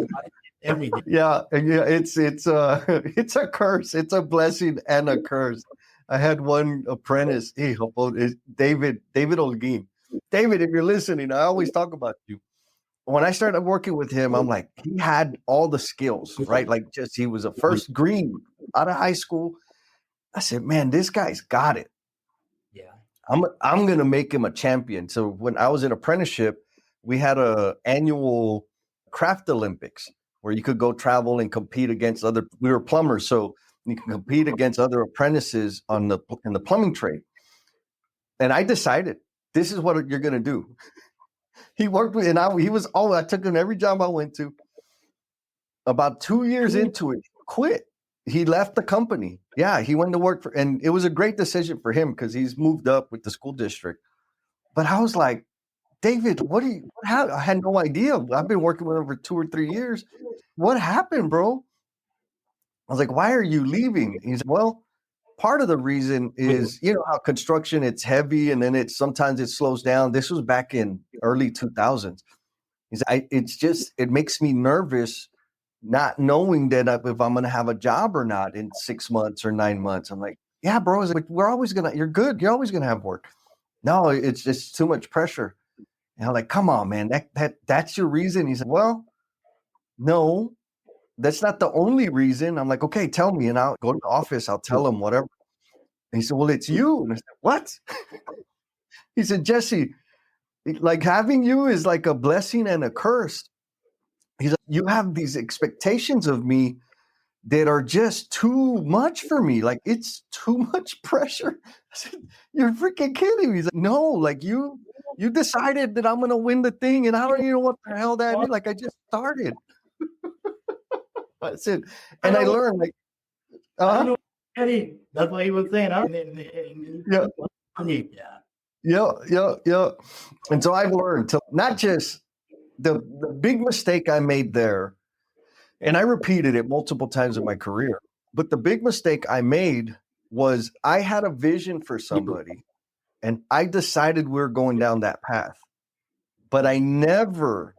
[SPEAKER 1] every day.
[SPEAKER 2] Yeah, and yeah, it's it's a curse. It's a blessing and a curse. I had one apprentice, David Olguin. David, if you're listening, I always talk about you. When I started working with him, I'm like, he had all the skills, right? Like just he was a first green out of high school. I said, man, this guy's got it.
[SPEAKER 1] Yeah.
[SPEAKER 2] I'm gonna make him a champion. So when I was in apprenticeship, we had a annual craft Olympics where you could go travel and compete against other. We were plumbers, so you can compete against other apprentices in the plumbing trade. And I decided this is what you're gonna do. He worked with, and he was. Oh, I took him every job I went to. About 2 years into it, quit. He left the company. Yeah, he went to work for, and it was a great decision for him because he's moved up with the school district. But I was like, David, I had no idea. I've been working with him for 2 or 3 years. What happened, bro? I was like, why are you leaving? He's like, well, part of the reason is, you know, how construction, it's heavy and then sometimes it slows down. This was back in early 2000s. It makes me nervous not knowing that if I'm going to have a job or not in 6 months or 9 months. I'm like, yeah, bro, you're good. You're always going to have work. No, it's just too much pressure. And I'm like, come on, man, that's your reason. He's like, well, no, that's not the only reason. I'm like, okay, tell me. And I'll go to the office. I'll tell him whatever. And he said, well, it's you. And I said, what? He said, Jesse, like having you is like a blessing and a curse. He's like, you have these expectations of me that are just too much for me. Like it's too much pressure. I said, you're freaking kidding me. He's like, no, like you decided that I'm going to win the thing. And I don't even know what the hell that is. Like I just started. That's it. And I learned like,
[SPEAKER 1] I don't know, Eddie. That's what he was saying.
[SPEAKER 2] yeah.
[SPEAKER 1] Yeah.
[SPEAKER 2] Yeah. And so I've learned to not just the big mistake I made there, and I repeated it multiple times in my career, but the big mistake I made was I had a vision for somebody and I decided we were going down that path, but I never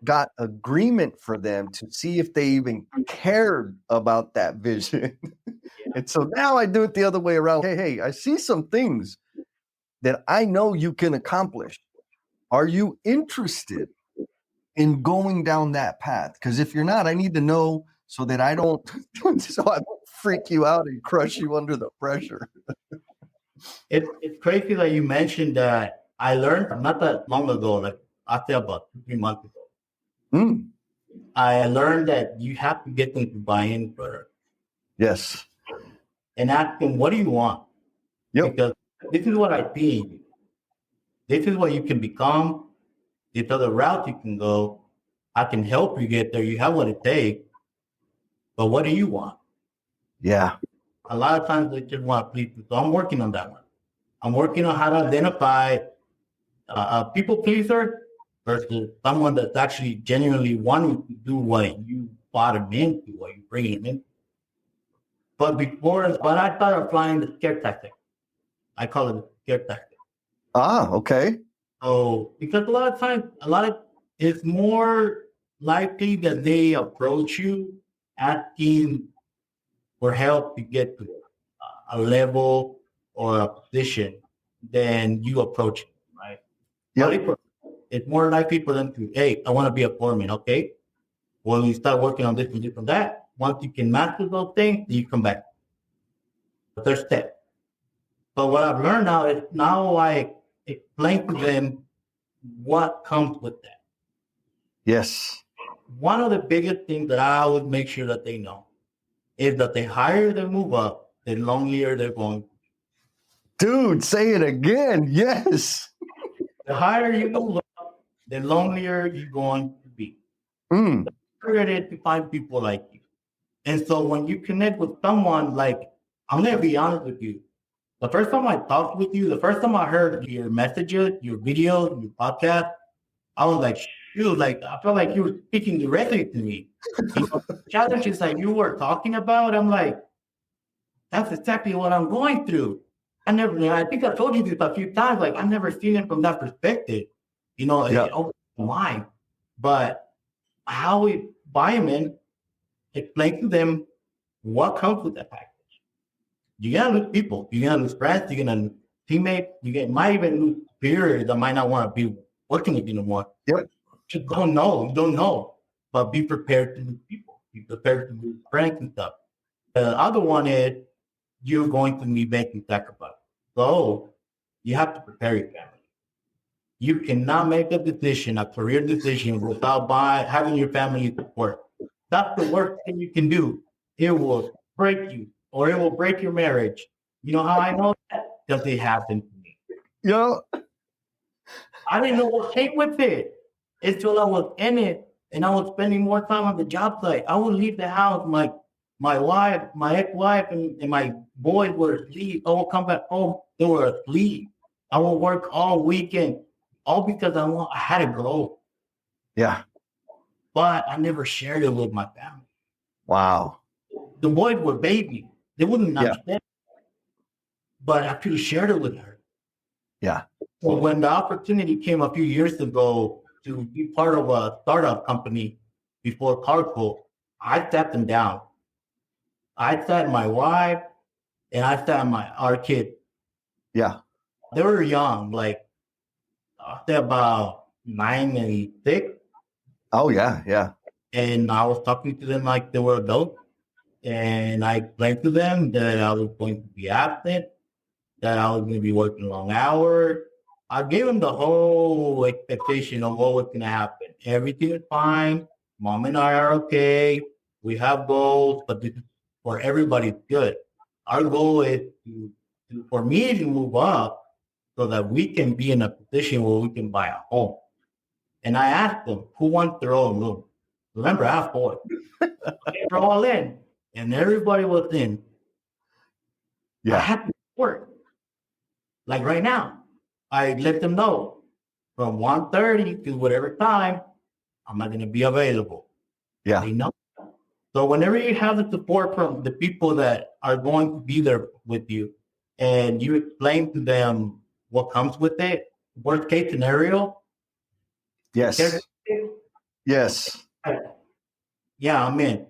[SPEAKER 2] got agreement for them to see if they even cared about that vision. And so now I do it the other way around. Hey, I see some things that I know you can accomplish. Are you interested in going down that path? Because if you're not, I need to know so that I don't freak you out and crush you under the pressure.
[SPEAKER 1] It's crazy that you mentioned that. I learned not that long ago, like I say about 2, 3 months ago.
[SPEAKER 2] Mm,
[SPEAKER 1] I learned that you have to get them to buy in first
[SPEAKER 2] yes.
[SPEAKER 1] and ask them, what do you want?
[SPEAKER 2] Yep.
[SPEAKER 1] Because this is what I see in you. This is what you can become. This other route you can go. I can help you get there. You have what it takes. But what do you want?
[SPEAKER 2] Yeah.
[SPEAKER 1] A lot of times they just want to please you. So I'm working on that one. I'm working on how to identify a people pleaser versus someone that's actually genuinely wanting to do what you brought them into, what you bring them in. But I started applying the scare tactic. I call it the scare tactic.
[SPEAKER 2] Ah, okay.
[SPEAKER 1] So because a lot of times, it's more likely that they approach you asking for help to get to a level or a position than you approach it, right?
[SPEAKER 2] Yep.
[SPEAKER 1] But it's more likely for them to, hey, I want to be a foreman, okay? Well, you start working on this and this and that. Once you can master those things, then you come back. The third step. But what I've learned now is now I explain to them what comes with that.
[SPEAKER 2] Yes.
[SPEAKER 1] One of the biggest things that I would make sure that they know is that the higher they move up, the lonelier they're going.
[SPEAKER 2] Dude, say it again. Yes.
[SPEAKER 1] The higher you move up, the lonelier you're going to be.
[SPEAKER 2] Mm,
[SPEAKER 1] Harder it is to find people like you. And so when you connect with someone like, I'm going to be honest with you. The first time I talked with you, the first time I heard your messages, your videos, your podcast, I was like, shoot, like I felt like you were speaking directly to me. You know, challenges that you were talking about, I'm like, that's exactly what I'm going through. I think I told you this a few times, like I've never seen it from that perspective. You know,
[SPEAKER 2] yeah.
[SPEAKER 1] it opens my mind. But how we buy them in, explain to them what comes with that package. You're gonna lose people, you're gonna lose friends, you're gonna lose teammates, might even lose superiors that might not want to be working with you no more.
[SPEAKER 2] Yep.
[SPEAKER 1] Just don't know. You don't know. But be prepared to lose people. Be prepared to lose friends and stuff. The other one is you're going to be making sacrifices. So you have to prepare your family. You cannot make a decision, a career decision, without having your family support. That's the worst thing you can do. It will break you or it will break your marriage. You know how I know that? Because it happened to me.
[SPEAKER 2] You know,
[SPEAKER 1] I didn't know what came with it until I was in it and I was spending more time on the job site. I would leave the house, my wife, my ex-wife, and my boys were asleep. I would come back home, they were asleep. I would work all weekend, all because I had to grow.
[SPEAKER 2] yeah.
[SPEAKER 1] But I never shared it with my family.
[SPEAKER 2] Wow.
[SPEAKER 1] The boys were babies. They wouldn't
[SPEAKER 2] Yeah.
[SPEAKER 1] understand. But I could have shared it with her.
[SPEAKER 2] Yeah.
[SPEAKER 1] Well, when the opportunity came a few years ago to be part of a startup company before Carco, I sat them down. I sat my wife and I sat our kid.
[SPEAKER 2] Yeah.
[SPEAKER 1] They were young, like they're about 9 and 6.
[SPEAKER 2] Oh, yeah. Yeah.
[SPEAKER 1] And I was talking to them like they were adults. And I explained to them that I was going to be absent, that I was going to be working long hours. I gave them the whole expectation of what was going to happen. Everything is fine. Mom and I are okay. We have goals, but this is for everybody's good. Our goal is for me to move up so that we can be in a position where we can buy a home. And I asked them, who wants their own room? Remember, I have 4. They're all in, and everybody was in. I
[SPEAKER 2] Yeah.
[SPEAKER 1] had to work. Like right now, I let them know from 1:30 to whatever time I'm not going to be available.
[SPEAKER 2] Yeah.
[SPEAKER 1] They know. So whenever you have the support from the people that are going to be there with you, and you explain to them what comes with it, worst case scenario,
[SPEAKER 2] Yes. Yes.
[SPEAKER 1] yeah, I'm in.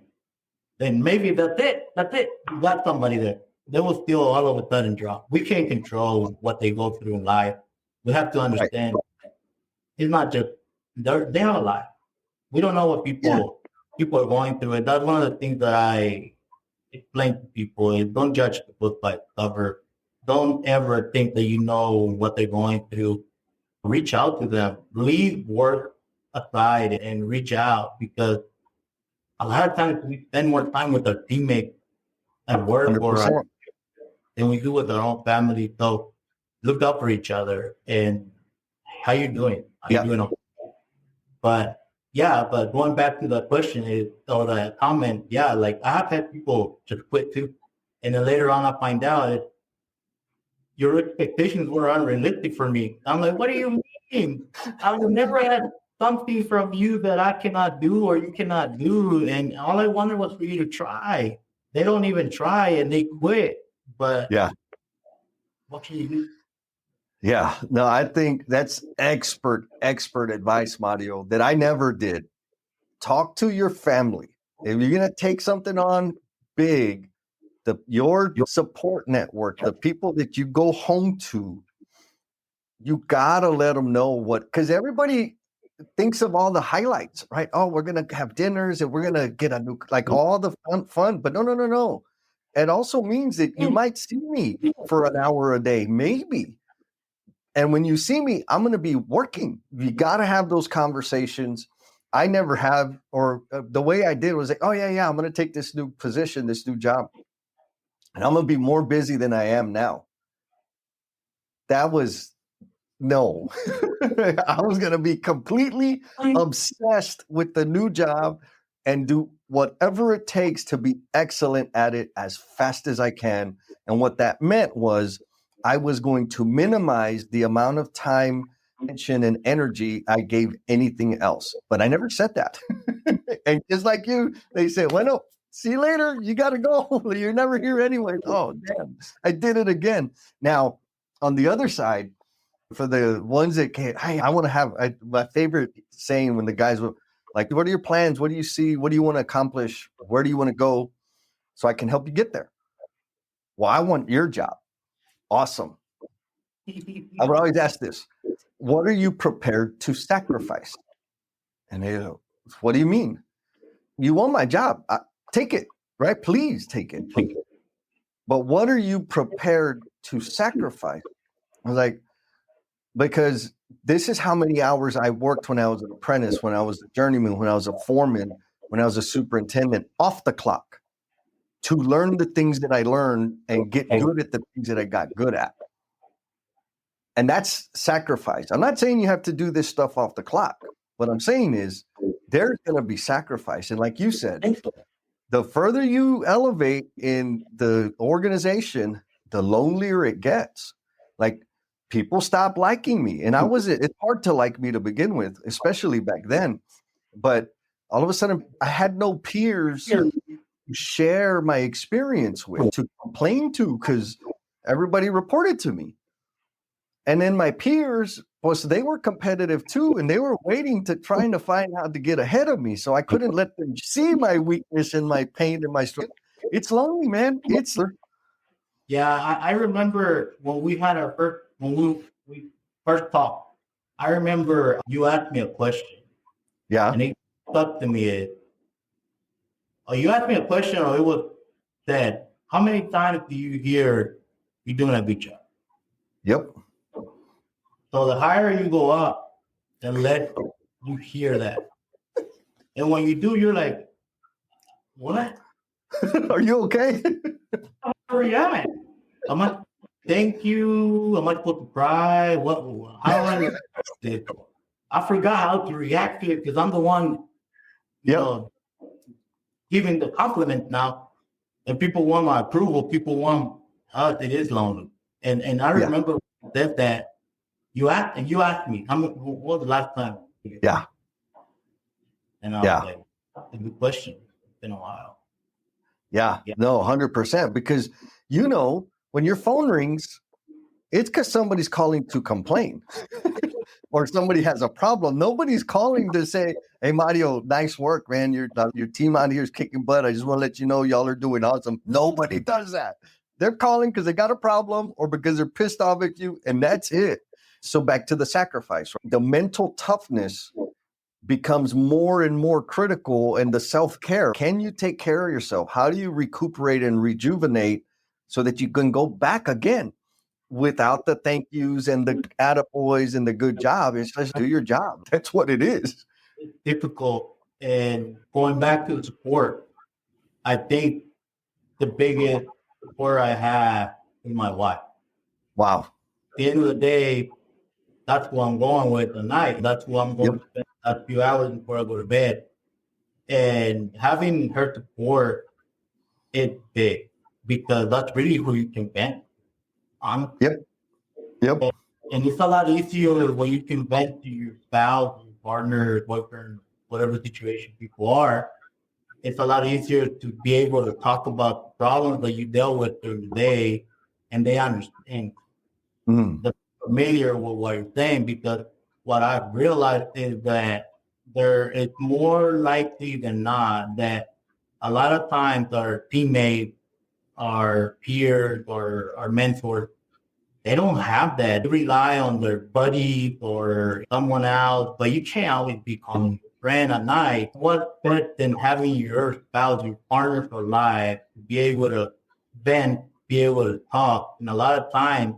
[SPEAKER 1] Then maybe that's it. That's it. You got somebody there. They will still all of a sudden drop. We can't control what they go through in life. We have to understand it's not just they're alive. We don't know what people are going through. And that's one of the things that I explain to people is don't judge the book by its cover. Don't ever think that you know what they're going through. Reach out to them. Leave work aside and reach out because a lot of times we spend more time with our teammates at work or
[SPEAKER 2] 100%.
[SPEAKER 1] than we do with our own family. So look out for each other and how you doing? How you
[SPEAKER 2] Yeah.
[SPEAKER 1] doing? But yeah, but going back to the question is or the comment, yeah, like I have had people just quit too. And then later on I find out that your expectations were unrealistic for me. I'm like, what do you mean? I've never had something from you that I cannot do or you cannot do. And all I wanted was for you to try. They don't even try and they quit. But
[SPEAKER 2] Yeah.
[SPEAKER 1] what can you do?
[SPEAKER 2] Yeah. No, I think that's expert advice, Mario, that I never did. Talk to your family. If you're going to take something on big, your support network, the people that you go home to, you got to let them know because everybody thinks of all the highlights, right? Oh, we're going to have dinners and we're going to get a new, like all the fun. But no. It also means that you might see me for an hour a day, maybe. And when you see me, I'm going to be working. You got to have those conversations. I never have, or the way I did was like, oh, yeah, I'm going to take this new position, this new job. And I'm going to be more busy than I am now. That was no. I was going to be completely obsessed with the new job and do whatever it takes to be excellent at it as fast as I can. And what that meant was I was going to minimize the amount of time, attention, and energy I gave anything else. But I never said that. And just like you, they said, well, no, see you later. You got to go. You're never here anyway. Oh, damn. I did it again. Now, on the other side, for the ones that can't, hey, I want to have my favorite saying when the guys were like, what are your plans? What do you see? What do you want to accomplish? Where do you want to go? So I can help you get there. Well, I want your job. Awesome. I would always ask this. What are you prepared to sacrifice? And they go, what do you mean? You want my job? Take it, right? Please take it. But what are you prepared to sacrifice? I was like, because this is how many hours I worked when I was an apprentice, when I was a journeyman, when I was a foreman, when I was a superintendent, off the clock to learn the things that I learned and get good at the things that I got good at. And that's sacrifice. I'm not saying you have to do this stuff off the clock. What I'm saying is there's going to be sacrifice. And like you said, the further you elevate in the organization, the lonelier it gets. Like people stop liking me. And it's hard to like me to begin with, especially back then. But all of a sudden I had no peers to share my experience with, to complain to, because everybody reported to me. And then my peers, they were competitive too, and they were trying to find how to get ahead of me. So I couldn't let them see my weakness and my pain and my strength. It's lonely, man.
[SPEAKER 1] Yeah, I remember when we had when we first talked. I remember you asked me a question.
[SPEAKER 2] Yeah.
[SPEAKER 1] And it stuck to me. You asked me a question, or it was said, how many times do you hear you're doing a good job?
[SPEAKER 2] Yep.
[SPEAKER 1] So the higher you go up, the less you hear that. And when you do, you're like, what?
[SPEAKER 2] Are you okay?
[SPEAKER 1] Where you at? Am I? Thank you. Am I supposed to cry? What? How am I? I forgot how to react to it because I'm the one, giving the compliment now. And people want my approval. People want, it is lonely. And I remember that you asked me, what was the last time?
[SPEAKER 2] Yeah.
[SPEAKER 1] And I was like, that's a good question. It's been a while.
[SPEAKER 2] Yeah. No, 100%. Because, when your phone rings, it's because somebody's calling to complain or somebody has a problem. Nobody's calling to say, hey, Mario, nice work, man. Your team out here is kicking butt. I just want to let you know y'all are doing awesome. Nobody does that. They're calling because they got a problem or because they're pissed off at you, and that's it. So back to the sacrifice, right? The mental toughness becomes more and more critical, and the self-care. Can you take care of yourself? How do you recuperate and rejuvenate so that you can go back again without the thank yous and the attaboys and the good job? It's just do your job. That's what it is.
[SPEAKER 1] It's difficult. And going back to the support, I think the biggest support I have is my wife.
[SPEAKER 2] Wow.
[SPEAKER 1] At the end of the day, that's who I'm going with tonight. That's who I'm going to spend a few hours before I go to bed. And having her support is big because that's really who you can vent on.
[SPEAKER 2] Yep.
[SPEAKER 1] And it's a lot easier when you can vent to your spouse, your partner, boyfriend, whatever situation people are. It's a lot easier to be able to talk about problems that you dealt with during the day, and they understand the familiar with what you're saying. Because what I've realized is that there is more likely than not that a lot of times our teammates, our peers, or our mentors, they don't have that. They rely on their buddies or someone else, but you can't always be calling your friend at night. What's better than having your spouse, your partner for life, to be able to vent, be able to talk? And a lot of times,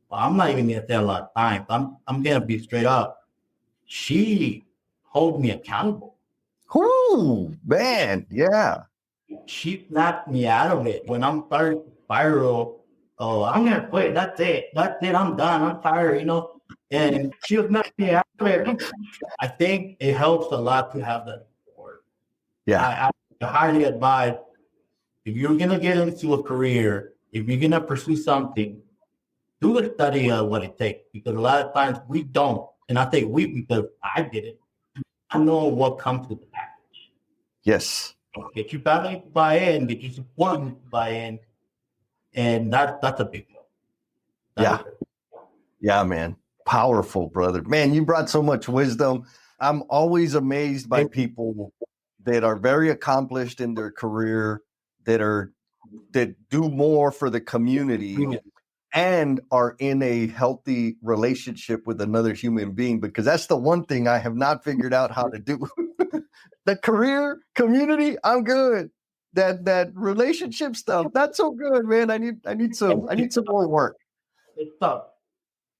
[SPEAKER 1] well, I'm not even gonna say a lot of times. I'm gonna be straight up. She holds me accountable.
[SPEAKER 2] Oh man, yeah.
[SPEAKER 1] She snapped me out of it when I'm starting to spiral. Oh, I'm gonna quit. That's it. That's it. I'm done. I'm tired. And she'll snap me out of it. I think it helps a lot to have that support.
[SPEAKER 2] Yeah.
[SPEAKER 1] I highly advise if you're gonna get into a career, if you're gonna pursue something, do a study of what it takes because a lot of times we don't. And I say we because I did it. I know what comes with the package.
[SPEAKER 2] Yes.
[SPEAKER 1] Get your family to buy in, get your support to buy in, and that's a big deal.
[SPEAKER 2] Yeah. Yeah, man. Powerful, brother. Man, you brought so much wisdom. I'm always amazed by people that are very accomplished in their career, that do more for the community and are in a healthy relationship with another human being, because that's the one thing I have not figured out how to do. The career, community, I'm good. That relationship stuff, not so good, man. I need some more work.
[SPEAKER 1] It's tough.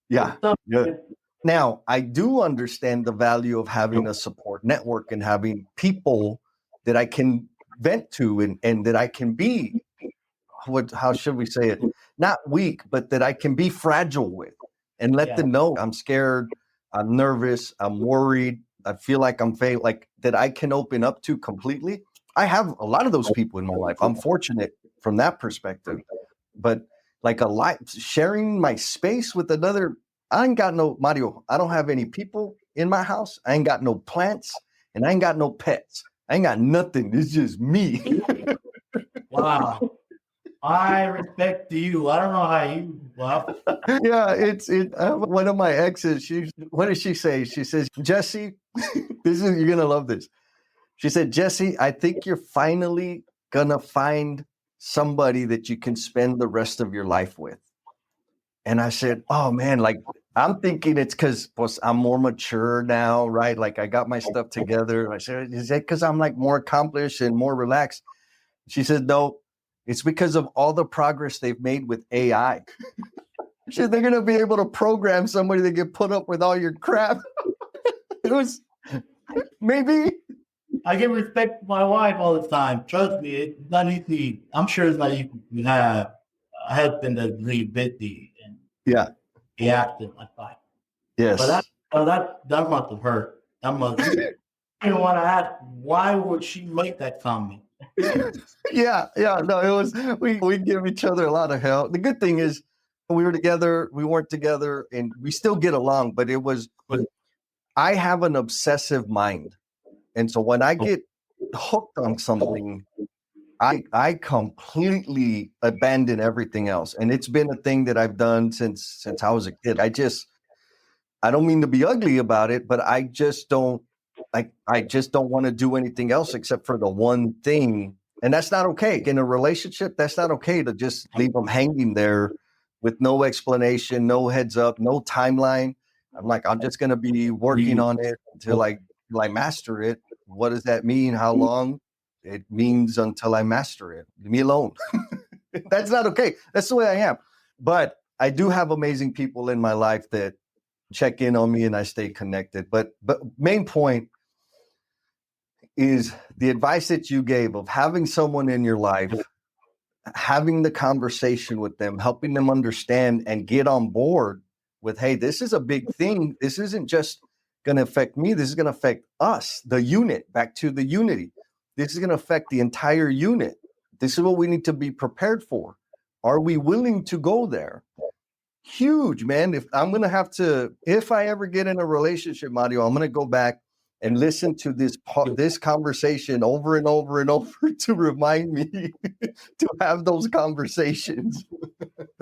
[SPEAKER 2] Yeah.
[SPEAKER 1] It's tough.
[SPEAKER 2] Yeah. Now, I do understand the value of having a support network and having people that I can vent to and that I can be, how should we say it? Not weak, but that I can be fragile with and let them know I'm scared, I'm nervous, I'm worried, I feel like I'm failing, like that I can open up to completely. I have a lot of those people in my life. I'm fortunate from that perspective, but like a lot sharing my space with another. I ain't got no Mario. I don't have any people in my house. I ain't got no plants and I ain't got no pets. I ain't got nothing. It's just me.
[SPEAKER 1] Wow. I respect to you. I don't know how you. Well,
[SPEAKER 2] Yeah, one of my exes. What does she say? She says, Jesse, you're gonna love this. She said, Jesse, I think you're finally gonna find somebody that you can spend the rest of your life with. And I said, oh man, like I'm thinking it's because I'm more mature now, right? Like I got my stuff together. I said, is that because I'm like more accomplished and more relaxed? She said, no, it's because of all the progress they've made with AI. She said, they're going to be able to program somebody that can put up with all your crap. It was maybe.
[SPEAKER 1] I give respect to my wife all the time. Trust me, it's not easy. I'm sure it's not easy to have a husband that's really busy and be acting like that.
[SPEAKER 2] Yes.
[SPEAKER 1] But that must have hurt. That must. I don't want to ask why would she make that comment.
[SPEAKER 2] Yeah. No, it was. We give each other a lot of help. The good thing is we were together. We weren't together, and we still get along. But it was. I have an obsessive mind, and so when I get hooked on something, I completely abandon everything else. And it's been a thing that I've done since I was a kid. I don't mean to be ugly about it, but I just don't want to do anything else except for the one thing. And that's not okay. In a relationship, that's not okay to just leave them hanging there with no explanation, no heads up, no timeline. I'm just going to be working on it until I till I master it. What does that mean? How long? It means until I master it. Leave me alone. That's not okay. That's the way I am. But I do have amazing people in my life that check in on me and I stay connected. But main point is the advice that you gave of having someone in your life, having the conversation with them, helping them understand and get on board with, hey, this is a big thing. This isn't just going to affect me. This is going to affect us, the unit, back to the unity. This is going to affect the entire unit. This is what we need to be prepared for. Are we willing to go there? Huge, man. If I ever get in a relationship, Mario, I'm going to go back and listen to this conversation over and over and over to remind me to have those conversations.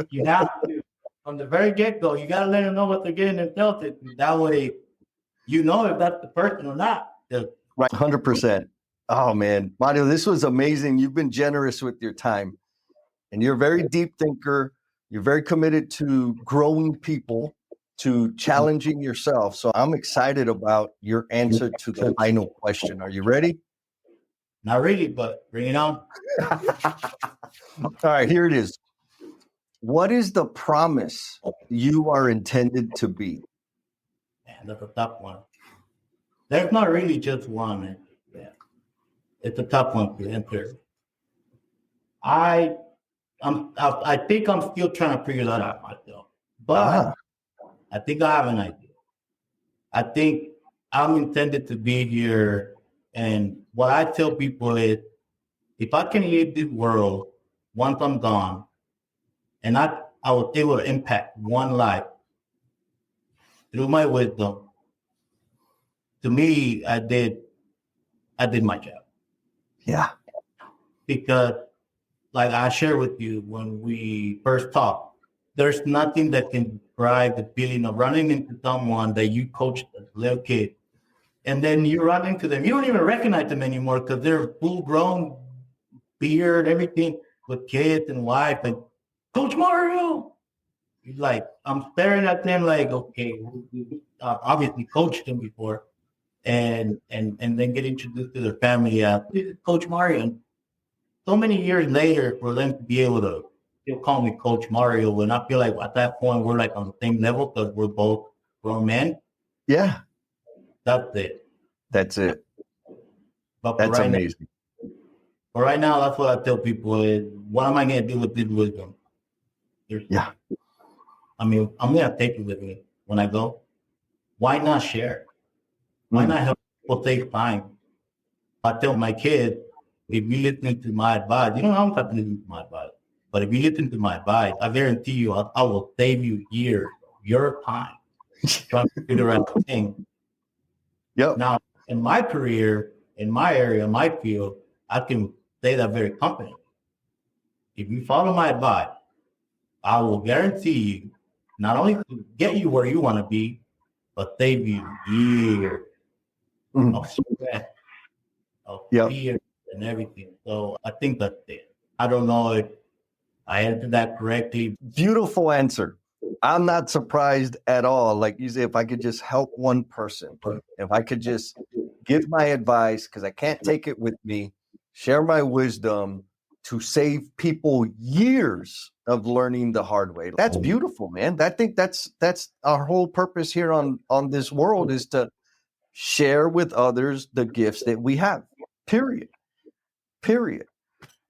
[SPEAKER 1] You have to, from the very get-go, you got to let them know what they're getting themselves into. That way, you know if that's the person or not.
[SPEAKER 2] Right, 100%. Oh, man. Mario, this was amazing. You've been generous with your time. And you're a very deep thinker. You're very committed to growing people, to challenging yourself. So I'm excited about your answer to the final question. Are you ready?
[SPEAKER 1] Not really, but bring it on.
[SPEAKER 2] All right, here it is. What is the promise you are intended to be?
[SPEAKER 1] Man, that's a tough one. There's not really just one. Man. Yeah. It's a tough one to answer. I think I'm still trying to figure that out myself. But I think I have an idea. I think I'm intended to be here. And what I tell people is, if I can leave this world once I'm gone, and I was able to impact one life through my wisdom, to me, I did my job.
[SPEAKER 2] Yeah.
[SPEAKER 1] Because, like I shared with you when we first talked, there's nothing that can drive the feeling of running into someone that you coached as a little kid. And then you run into them. You don't even recognize them anymore because they're full grown, beard, everything, with kids and wife. And Coach Mario, he's like, I'm staring at them like, okay, obviously coached them before. And then get introduced to their family. This is Coach Mario. And so many years later, for them to be able to still call me Coach Mario, and I feel like at that point we're like on the same level because we're both grown men.
[SPEAKER 2] Yeah.
[SPEAKER 1] That's it.
[SPEAKER 2] That's it.
[SPEAKER 1] But
[SPEAKER 2] that's amazing.
[SPEAKER 1] But right now, that's what I tell people is, what am I going to do with this wisdom?
[SPEAKER 2] Yeah.
[SPEAKER 1] I mean, I'm going to take it with me when I go. Why not share? Why not help people save time? I tell my kids, if you listen to my advice, you don't have to listen to my advice, but if you listen to my advice, I guarantee you, I will save you years, your time, trying to figure out the thing.
[SPEAKER 2] Yep.
[SPEAKER 1] Now, in my career, in my area, in my field, I can say that very confidently. If you follow my advice, I will guarantee you not only to get you where you want to be, but save you years of sweat, of fear, and everything. So I think that's it. I don't know if I answered that correctly.
[SPEAKER 2] Beautiful answer. I'm not surprised at all. Like you say, if I could just help one person, if I could just give my advice, because I can't take it with me, share my wisdom to save people years of learning the hard way. That's beautiful, man. I think that's our whole purpose here on this world, is to share with others the gifts that we have. Period.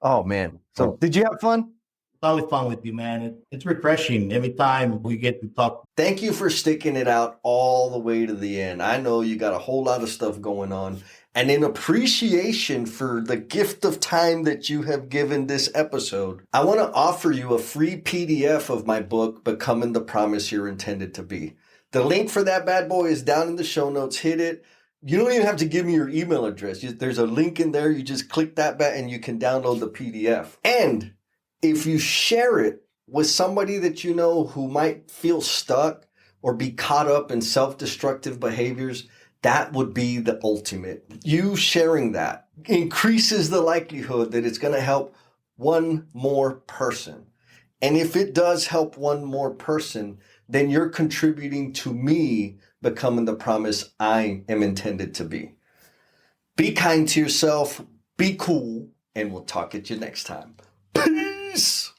[SPEAKER 2] Oh, man. So did you have fun?
[SPEAKER 1] It's always fun with you, man. It's refreshing every time we get to talk.
[SPEAKER 2] Thank you for sticking it out all the way to the end. I know you got a whole lot of stuff going on. And in appreciation for the gift of time that you have given this episode, I want to offer you a free PDF of my book, Becoming the Promise You're Intended to Be. The link for that bad boy is down in the show notes. Hit it. You don't even have to give me your email address. There's a link in there. You just click that button and you can download the PDF. And if you share it with somebody that you know who might feel stuck or be caught up in self-destructive behaviors, that would be the ultimate. You sharing that increases the likelihood that it's going to help one more person. And if it does help one more person, then you're contributing to me becoming the promise I am intended to be. Be kind to yourself, be cool, and we'll talk at you next time. Peace.